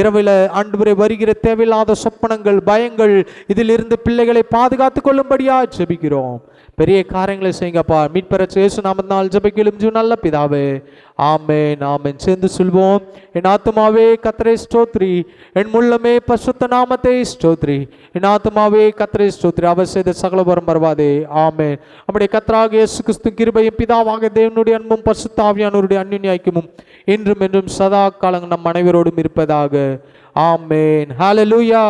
இரவில் ஆண்டவரே வருகிற தேவையில்லாத சொப்பனங்கள், பயங்கள், இதிலிருந்து பிள்ளைகளை பாதுகாத்து கொள்ளும்படியா ஜெபிக்கிறோம். பெரிய காரியங்களை செய்யுங்கப்பா. மீட்பெற இயேசு நாமத்தினால் ஜெபிக்கிறோம் நல்ல பிதாவே, ஆமென் ஆமென். சேர்ந்து சொல்வோம். என் ஆத்துமாவே கர்த்தரை ஸ்தோத்திரி, என் முள்ளமே பரிசுத்த நாமத்தை ஸ்தோத்திரி. என் ஆத்துமாவே கர்த்தரை ஸ்தோத்திரி, அவர் செய்த சகலவரம் மறவாதே. ஆமென். நம்முடைய கர்த்தராகிய இயேசு கிறிஸ்து கிருபையும் பிதாவாகிய தேவனுடைய அன்பும் பரிசுத்த ஆவியானவருடைய அன்யோன்ய ஐக்கியமும் இன்றும் என்றும் சதா காலம் நம் அனைவரோடும் இருப்பதாக. ஆமென். ஹல்லேலூயா.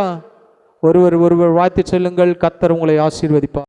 ஒருவர் வாழ்த்து சொல்லுங்கள். கர்த்தர் உங்களை ஆசீர்வதிப்பார்.